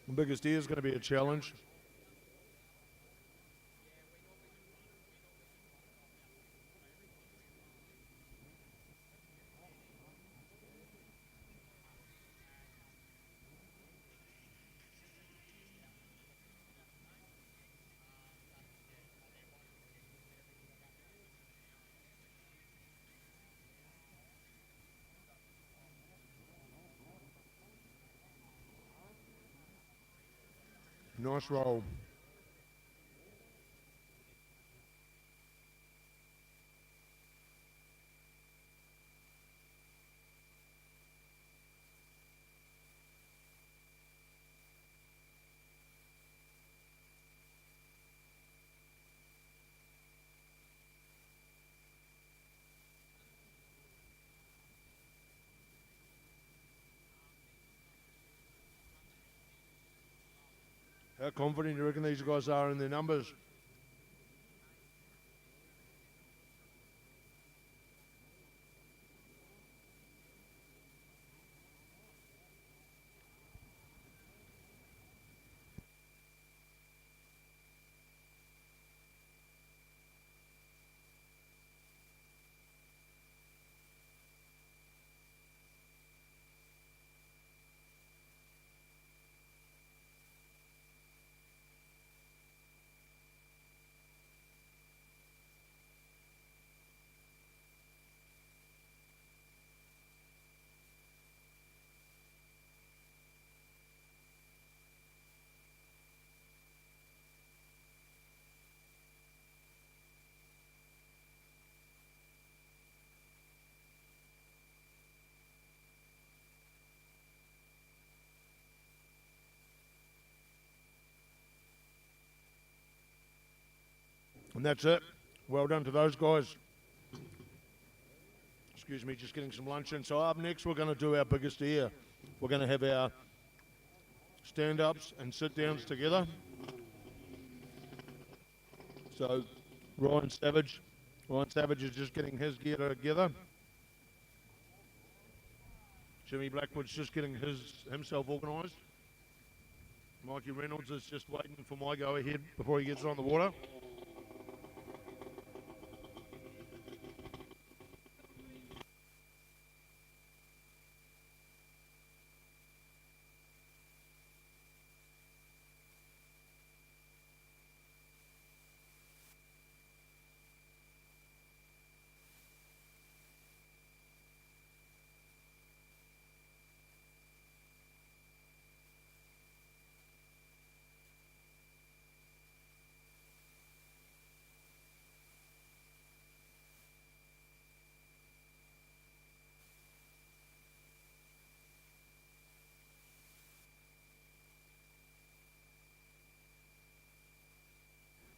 The biggest ear is going to be a challenge. Nice roll. How confident do you reckon these guys are in their numbers? And that's it. Well done to those guys. Excuse me, just getting some lunch in. So up next, we're going to do our biggest ear. We're going to have our stand-ups and sit-downs together. So Ryan Savage is just getting his gear together. Jimmy Blackwood's just getting himself organised. Mikey Reynolds is just waiting for my go-ahead before he gets on the water.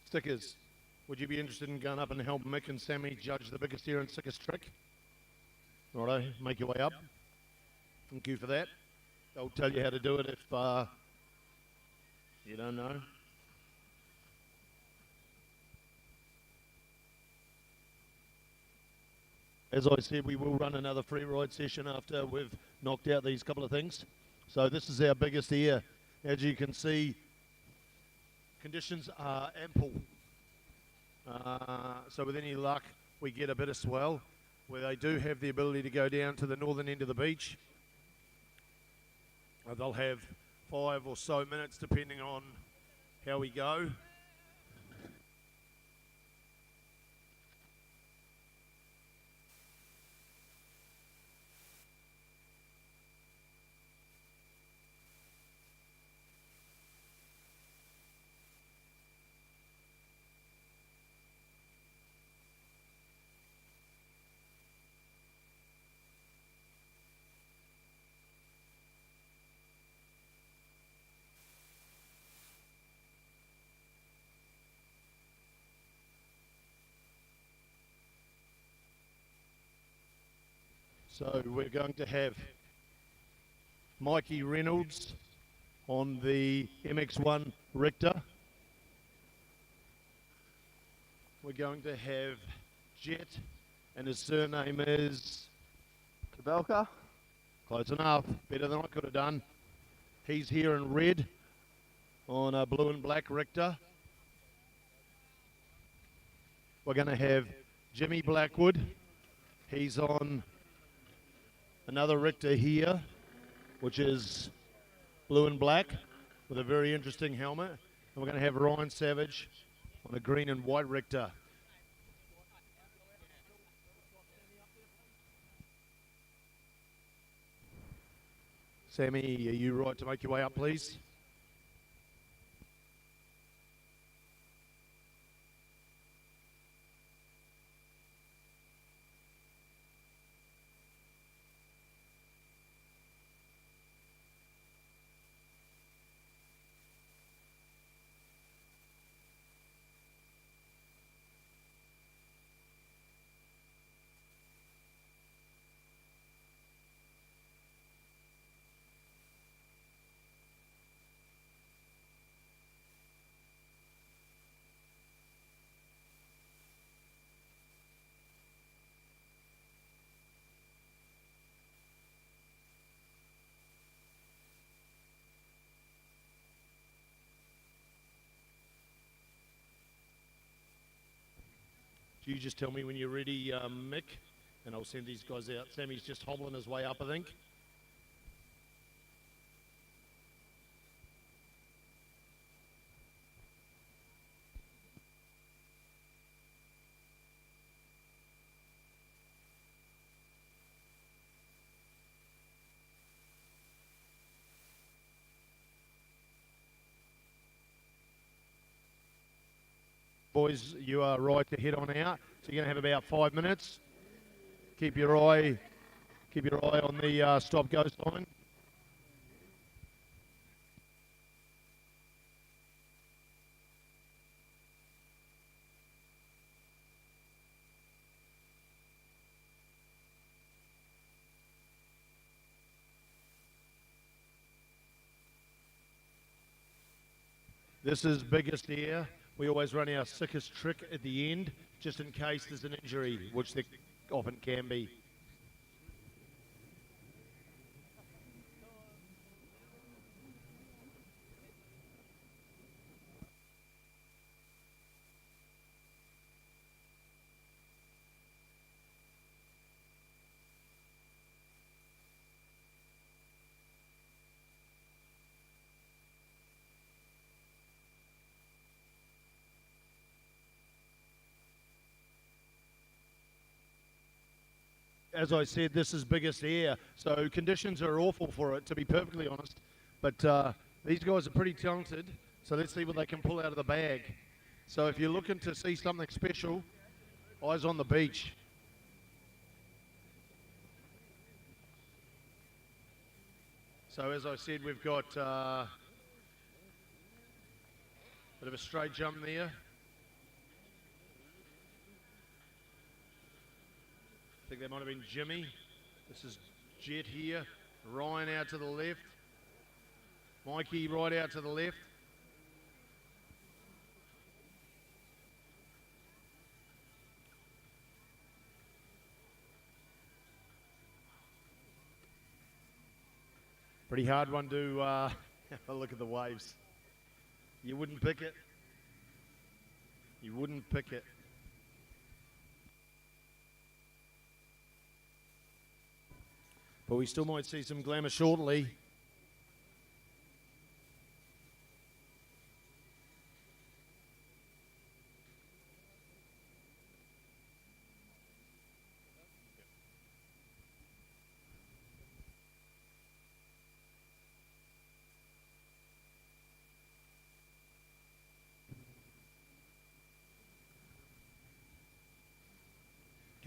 Stickers, would you be interested in going up and help Mick and Sammy judge the biggest ear and sickest trick? Righto, make your way up. Thank you for that. They'll tell you how to do it if you don't know. As I said, we will run another free ride session after we've knocked out these couple of things. So this is our biggest ear. As you can see, conditions are ample. So with any luck, we get a bit of swell where they do have the ability to go down to the northern end of the beach. They'll have 5 or so minutes depending on how we go. So we're going to have Mikey Reynolds on the MX-1 Richter. We're going to have Jet, and his surname is Kabelka. Close enough, better than I could have done. He's here in red on a blue and black Richter. We're going to have Jimmy Blackwood. He's on another Richter here, which is blue and black with a very interesting helmet. And we're going to have Ryan Savage on a green and white Richter. Sammy, are you right to make your way up, please? You just tell me when you're ready, Mick, and I'll send these guys out. Sammy's just hobbling his way up, I think. Boys, you are right to head on out. So you're going to have about 5 minutes. Keep your eye on the stop-go sign. This is biggest air. We always run our sickest trick at the end, just in case there's an injury, which there often can be. As I said, this is biggest air, so conditions are awful for it, to be perfectly honest. But these guys are pretty talented, so let's see what they can pull out of the bag. So if you're looking to see something special, eyes on the beach. So as I said, we've got a bit of a straight jump there. I think that might have been Jimmy. This is Jet here. Ryan out to the left. Mikey right out to the left. Pretty hard one to have a look at the waves. You wouldn't pick it. You wouldn't pick it. But we still might see some glamour shortly.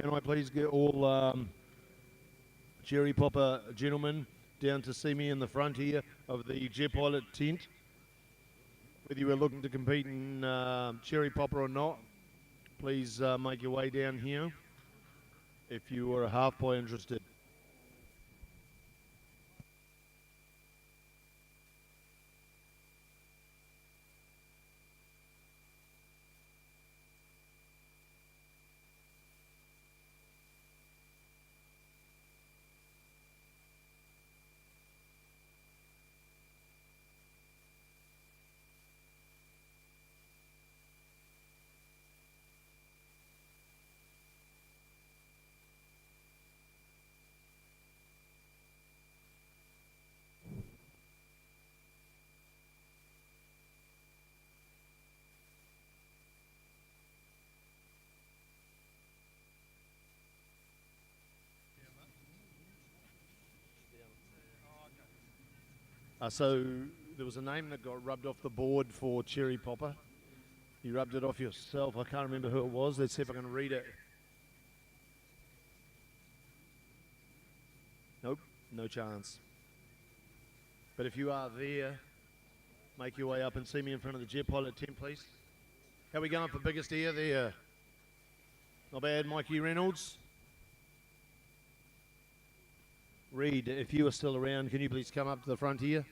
Can I please get all Cherry Popper gentlemen down to see me in the front here of the Jet Pilot tent? Whether you are looking to compete in Cherry Popper or not, please make your way down here if you are a half pie interested. So there was a name that got rubbed off the board for Cherry Popper. You rubbed it off yourself. I can't remember who it was. Let's see if I can read it. Nope, no chance. But if you are there, make your way up and see me in front of the Jet Pilot tent, please. How are we going for biggest air there? Not bad, Mikey Reynolds. Reed, if you are still around, can you please come up to the front here?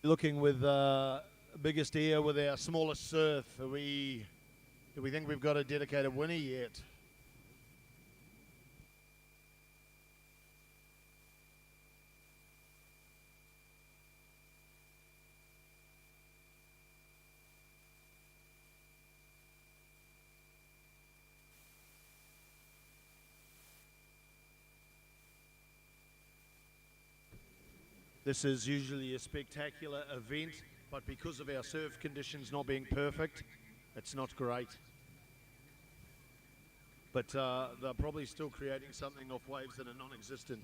looking with biggest air with our smallest surf. Do we think we've got a dedicated winner yet? This is usually a spectacular event, but because of our surf conditions not being perfect, it's not great. But they're probably still creating something off waves that are non-existent.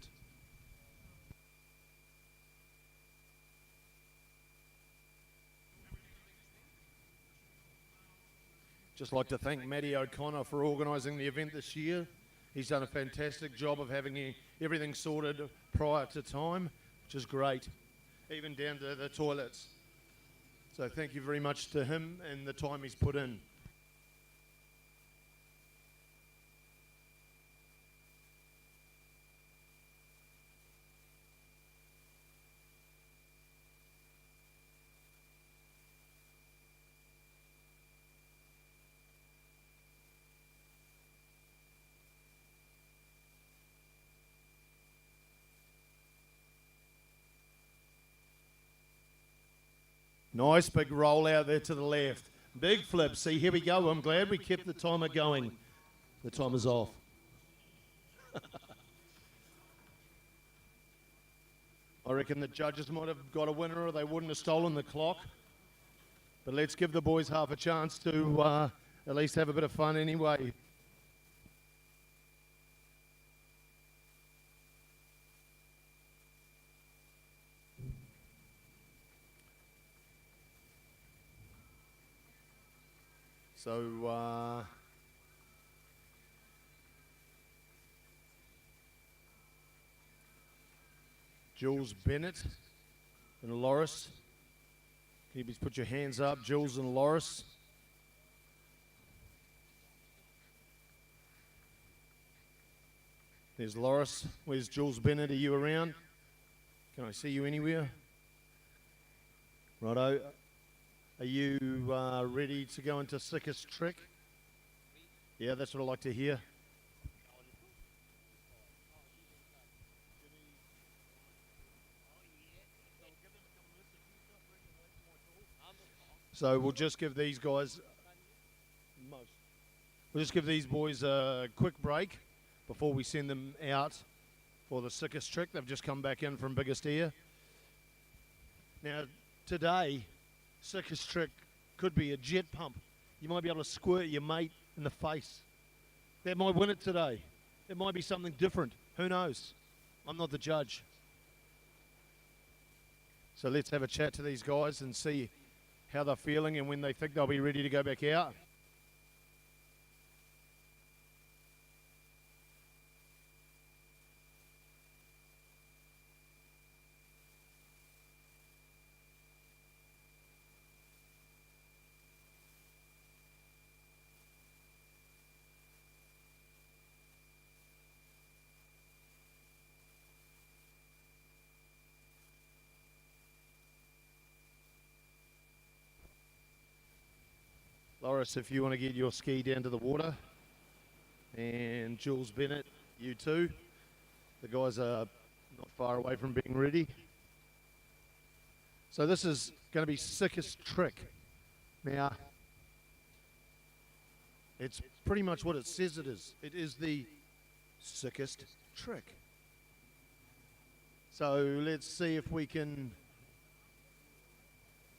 Just like to thank Matty O'Connor for organising the event this year. He's done a fantastic job of having everything sorted prior to time, which is great, even down to the toilets. So thank you very much to him and the time he's put in. Nice big roll out there to the left. Big flip. See, here we go. I'm glad we kept the timer going. The timer's off. I reckon the judges might have got a winner or they wouldn't have stolen the clock. But let's give the boys half a chance to at least have a bit of fun anyway. So, Jules Bennett and Loris. Can you please put your hands up, Jules and Loris? There's Loris. Where's Jules Bennett? Are you around? Can I see you anywhere? Righto. Are you ready to go into sickest trick? Yeah, that's what I like to hear. So we'll just give these guys, we'll just give these boys a quick break before we send them out for the sickest trick. They've just come back in from biggest air. Now today, sickest trick could be a jet pump. You might be able to squirt your mate in the face. That might win it today. It might be something different. Who knows? I'm not the judge. So let's have a chat to these guys and see how they're feeling and when they think they'll be ready to go back out. Loris, if you want to get your ski down to the water, and Jules Bennett, you too. The guys are not far away from being ready. So this is going to be sickest trick. Now, it's pretty much what it says it is. It is the sickest trick. So let's see if we can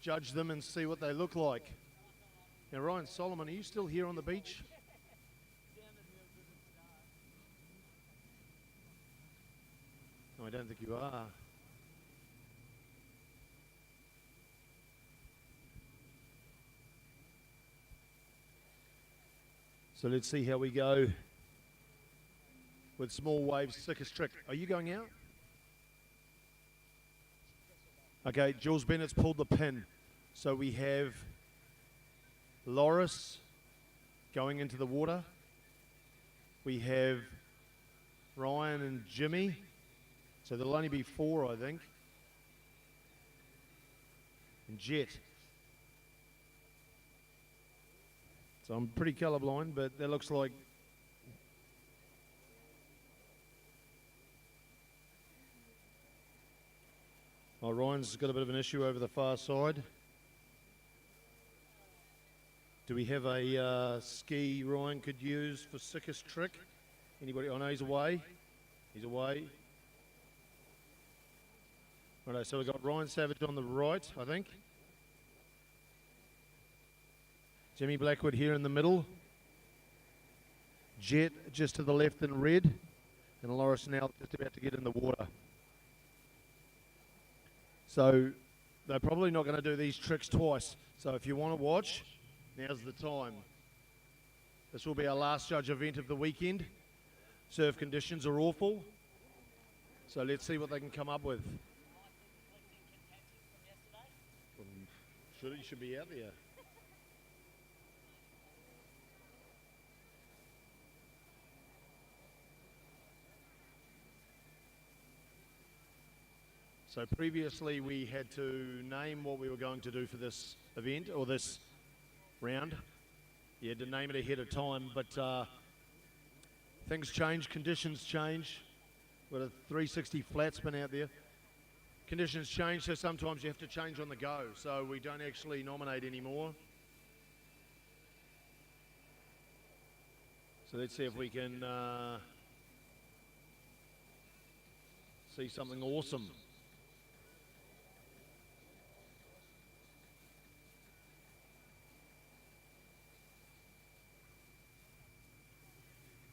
judge them and see what they look like. Now, Ryan Solomon, are you still here on the beach? No, I don't think you are. So let's see how we go with small waves, sickest trick. Are you going out? Okay, Jules Bennett's pulled the pin. So we have Loris going into the water. We have Ryan and Jimmy. So there'll only be 4, I think. and Jet. So I'm pretty colourblind, but that looks like Ryan's got a bit of an issue over the far side. Do we have a ski Ryan could use for sickest trick? Anybody? Oh no, he's away. He's away. Righto, so we've got Ryan Savage on the right, I think. Jimmy Blackwood here in the middle. Jet just to the left in red. And Loris now just about to get in the water. So they're probably not going to do these tricks twice. So if you want to watch, now's the time. This will be our last judge event of the weekend. Surf conditions are awful. So let's see what they can come up with. He should be out there. So previously we had to name what we were going to do for this event or this round. You had to name it ahead of time, but things change, conditions change. We've got a 360 flat spin out there. Conditions change, so sometimes you have to change on the go. So we don't actually nominate anymore. So let's see if we can see something awesome.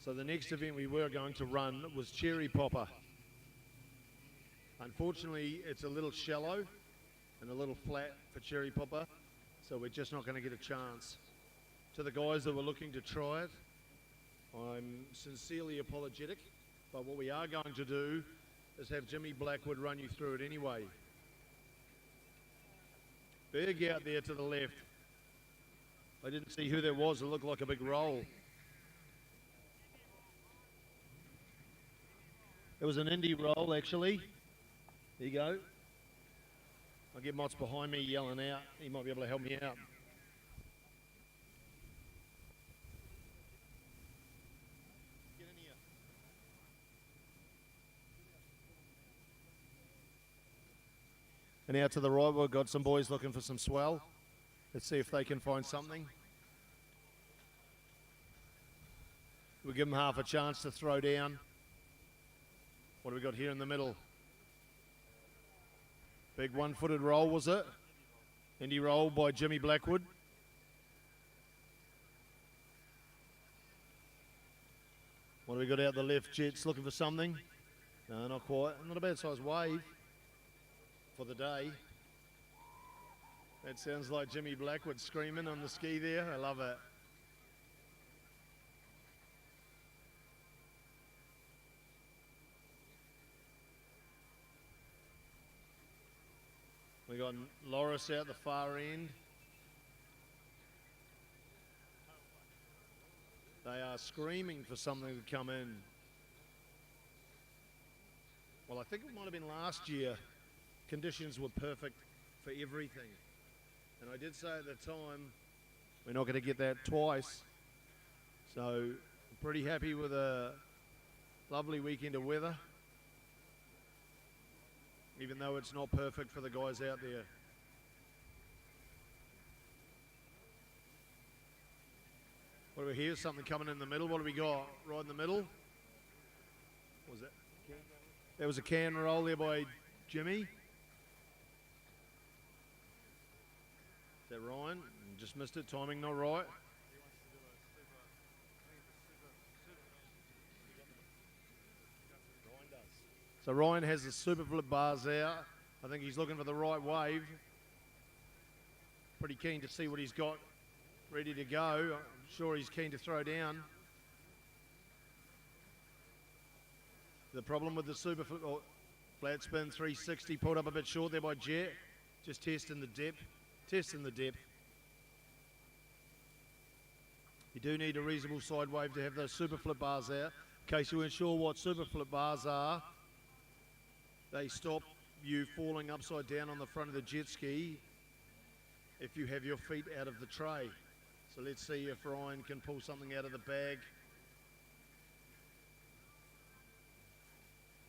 So the next event we were going to run was Cherry Popper. Unfortunately, it's a little shallow and a little flat for Cherry Popper, so we're just not going to get a chance. To the guys that were looking to try it, I'm sincerely apologetic, but what we are going to do is have Jimmy Blackwood run you through it anyway. Big out there to the left. I didn't see who there was. It looked like a big roll. It was an indie roll, actually. There you go. I'll get Mott's behind me yelling out. He might be able to help me out. Get in here. And out to the right, we've got some boys looking for some swell. Let's see if they can find something. We'll give them half a chance to throw down. What do we got here in the middle? Big one-footed roll, was it? Indie roll by Jimmy Blackwood. What do we got out the left? Jet's looking for something. No, not quite. Not a bad size wave for the day. That sounds like Jimmy Blackwood screaming on the ski there. I love it. We got Loris out the far end. They are screaming for something to come in. Well, I think it might have been last year. Conditions were perfect for everything. And I did say at the time, we're not going to get that twice. So I'm pretty happy with a lovely weekend of weather. Even though it's not perfect for the guys out there. What do we hear? Something coming in the middle. What do we got? Right in the middle? What was that? There was a can roll there by Jimmy. Is that Ryan? Just missed it. Timing not right. So Ryan has the super flip bars out. I think he's looking for the right wave. Pretty keen to see what he's got ready to go. I'm sure he's keen to throw down. The problem with the super flip, flat spin 360 pulled up a bit short there by Jet. Just testing the depth. Testing the depth. You do need a reasonable side wave to have those super flip bars out. In case you weren't sure what super flip bars are, they stop you falling upside down on the front of the jet ski if you have your feet out of the tray. So let's see if Ryan can pull something out of the bag.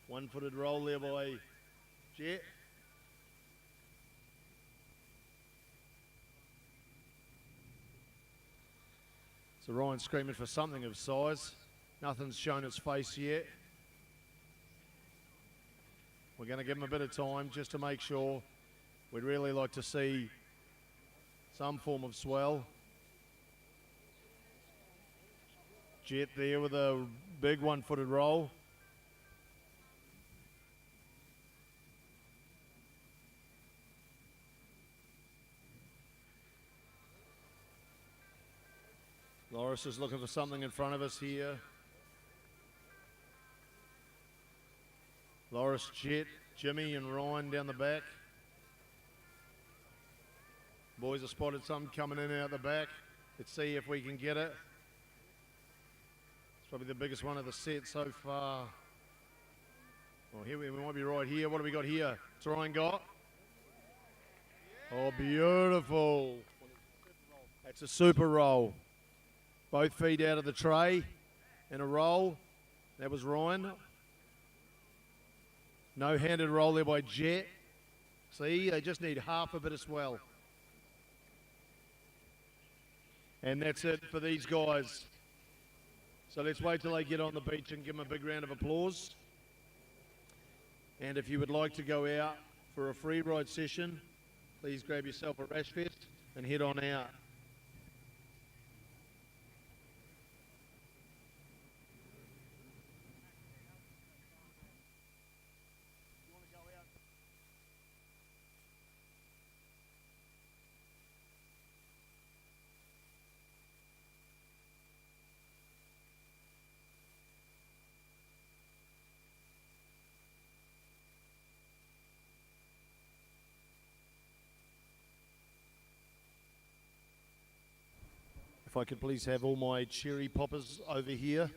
One-footed roll there by Jet. So Ryan's screaming for something of size. Nothing's shown its face yet. We're going to give him a bit of time just to make sure. We'd really like to see some form of swell. Jet there with a big one-footed roll. Loris is looking for something in front of us here. Loris, Jet, Jimmy and Ryan down the back. Boys have spotted something coming in out the back. Let's see if we can get it. It's probably the biggest one of the set so far. Well, here we might be right here. What do we got here? What's Ryan got? Oh, beautiful. That's a super roll. Both feet out of the tray and a roll. That was Ryan. No-handed roll there by Jet. See, they just need half a bit of swell. And that's it for these guys. So let's wait till they get on the beach and give them a big round of applause. And if you would like to go out for a free ride session, please grab yourself a rash vest and head on out. If I could please have all my cherry poppers over here.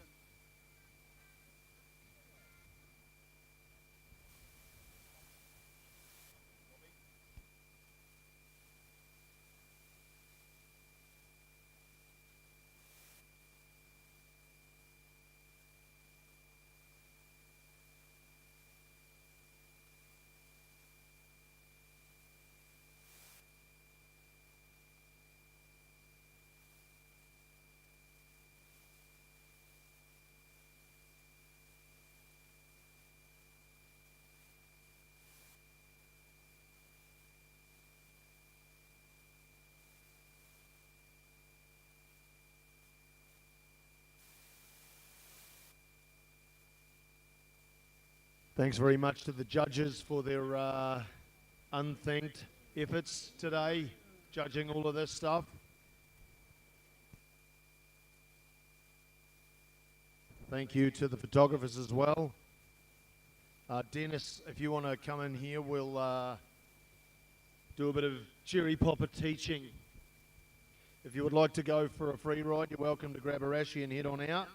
Thanks very much to the judges for their unthanked efforts today, judging all of this stuff. Thank you to the photographers as well. Dennis, if you want to come in here, we'll do a bit of cherry popper teaching. If you would like to go for a free ride, you're welcome to grab a rashie and head on out.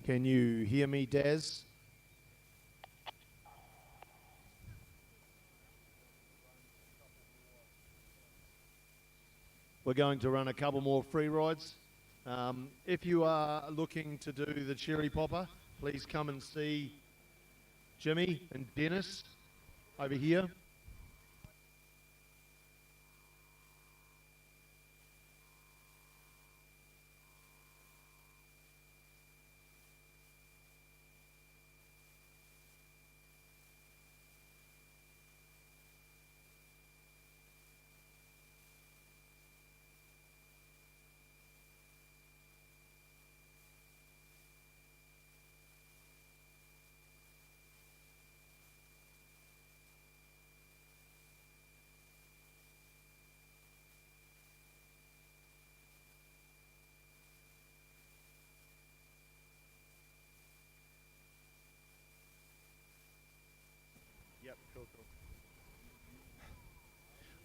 Can you hear me, Daz? We're going to run a couple more free rides. If you are looking to do the cherry popper, please come and see Jimmy and Dennis over here.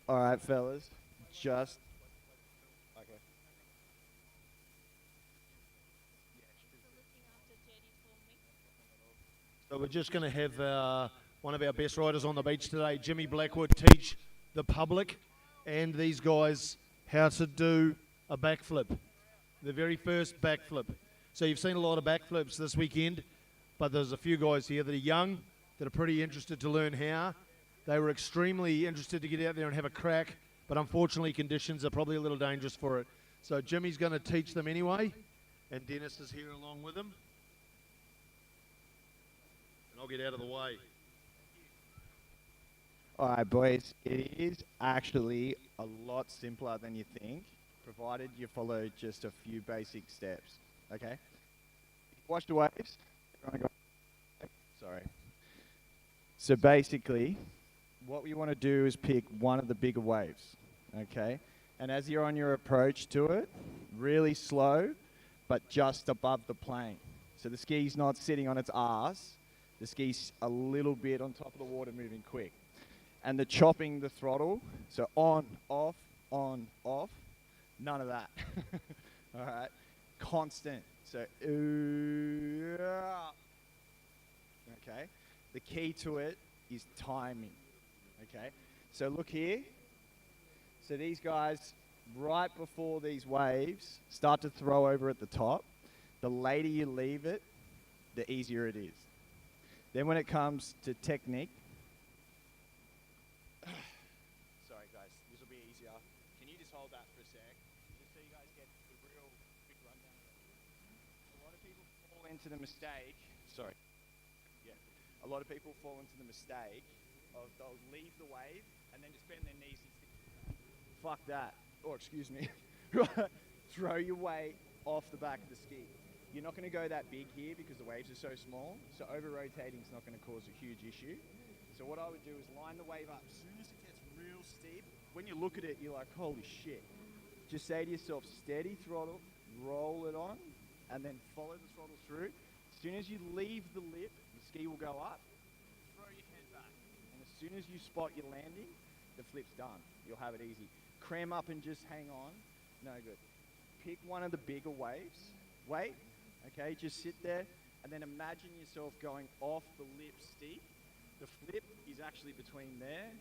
All right, fellas. just... Okay. So we're just going to have one of our best riders on the beach today, Jimmy Blackwood, teach the public and these guys how to do a backflip, the very first backflip. So you've seen a lot of backflips this weekend, but there's a few guys here that are young, that are pretty interested to learn how. They were extremely interested to get out there and have a crack, but unfortunately conditions are probably a little dangerous for it. So Jimmy's going to teach them anyway, and Dennis is here along with him. And I'll get out of the way. All right, boys, it is actually a lot simpler than you think, provided you follow just a few basic steps, okay? Watch the waves. Sorry. So basically, what we want to do is pick one of the bigger waves, okay? And as you're on your approach to it, really slow, but just above the plane. So the ski's not sitting on its arse. The ski's a little bit on top of the water, moving quick. And the chopping the throttle, so on, off, none of that. All right, constant. So, okay. The key to it is timing. Okay. So look here. So these guys, right before these waves, start to throw over at the top. The later you leave it, the easier it is. Then when it comes to technique, sorry guys, this will be easier. Can you just hold that for a sec? Just so you guys get the real quick rundown of it. A lot of people fall into the mistake, sorry. Yeah. A lot of people fall into the mistake of they'll leave the wave and then just bend their knees and stick to the back. Fuck that. Or excuse me. Throw your weight off the back of the ski. You're not going to go that big here because the waves are so small, so over-rotating is not going to cause a huge issue. So what I would do is line the wave up. As soon as it gets real steep, when you look at it, you're like, holy shit. Just say to yourself, steady throttle, roll it on, and then follow the throttle through. As soon as you leave the lip, the ski will go up, throw your head back. And as soon as you spot your landing, the flip's done. You'll have it easy. Cram up and just hang on. No good. Pick one of the bigger waves. Wait. Okay, just sit there and then imagine yourself going off the lip steep. The flip is actually between there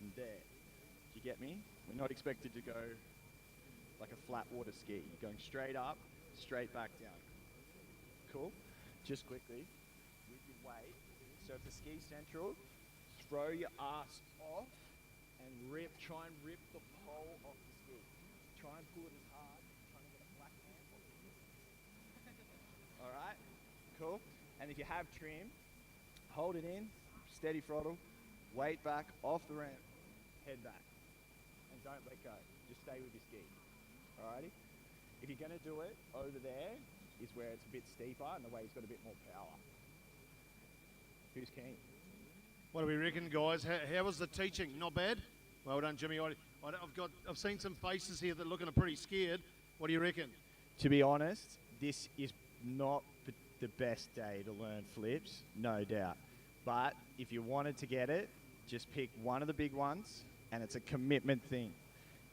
and there. Do you get me? We're not expected to go like a flat water ski. You're going straight up, straight back down. Cool? Just quickly, with your weight. So if the ski's central, throw your ass off and try and rip the pole off the ski. Try and pull it as hard. Trying to get a flat hand. All right, cool. And if you have trim, hold it in, steady throttle, weight back, off the ramp, head back. And don't let go. Just stay with your ski. All righty? If you're going to do it, over there is where it's a bit steeper and the wave's got a bit more power. Who's keen? What do we reckon, guys? How was the teaching? Not bad? Well done, Jimmy. I've seen some faces here that are looking pretty scared. What do you reckon? To be honest, this is not the best day to learn flips, no doubt. But if you wanted to get it, just pick one of the big ones, and it's a commitment thing.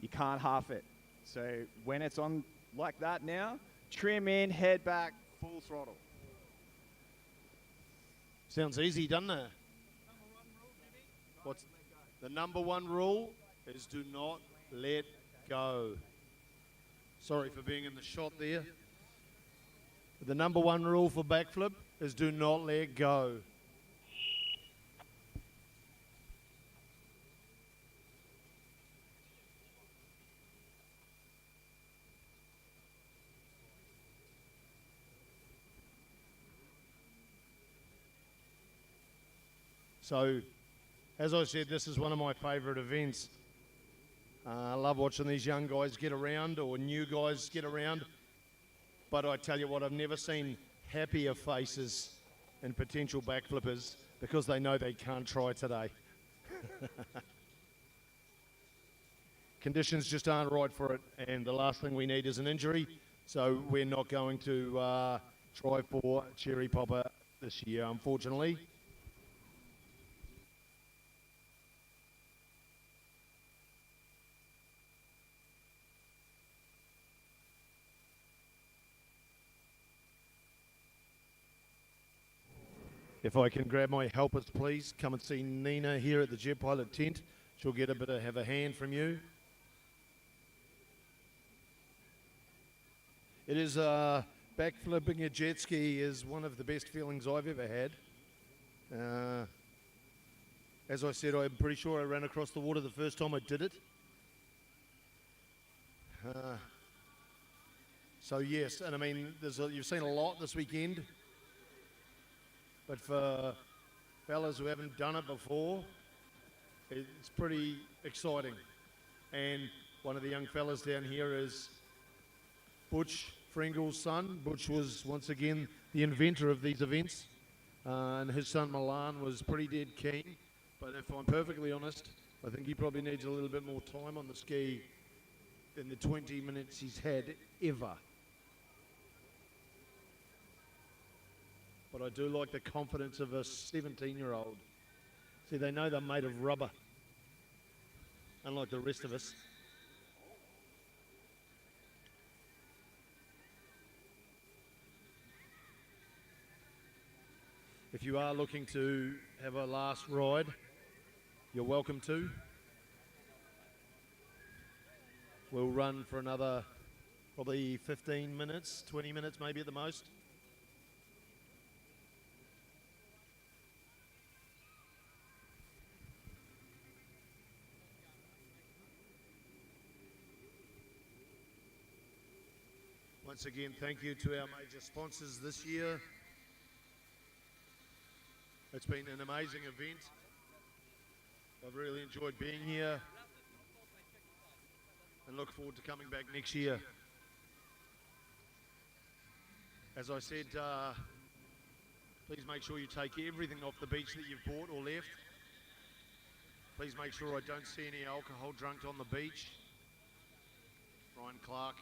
You can't half it. So when it's on like that now, trim in, head back, full throttle. Sounds easy, doesn't it? What's the number one rule? Is do not let go. Sorry for being in the shot there. The number one rule for backflip is do not let go. So, as I said, this is one of my favourite events. I love watching these young guys get around or new guys get around. But I tell you what, I've never seen happier faces in potential backflippers because they know they can't try today. Conditions just aren't right for it, and the last thing we need is an injury. So we're not going to try for Cherry Popper this year, unfortunately. If I can grab my helpers, please come and see Nina here at the Jet Pilot tent. She'll get have a hand from you. It is backflipping a jet ski is one of the best feelings I've ever had. As I said, I'm pretty sure I ran across the water the first time I did it. So yes, and I mean, you've seen a lot this weekend, but for fellas who haven't done it before, it's pretty exciting. And one of the young fellas down here is Butch Frengel's son. Butch was once again the inventor of these events, and his son Milan was pretty dead keen. But if I'm perfectly honest, I think he probably needs a little bit more time on the ski than the 20 minutes he's had ever. But I do like the confidence of a 17-year-old. See, they know they're made of rubber, unlike the rest of us. If you are looking to have a last ride, you're welcome to. We'll run for another probably 15 minutes, 20 minutes maybe at the most. Once again, thank you to our major sponsors this year. It's been an amazing event. I've really enjoyed being here and look forward to coming back next year. As I said, please make sure you take everything off the beach that you've bought or left. Please make sure I don't see any alcohol drunk on the beach. Ryan Clark.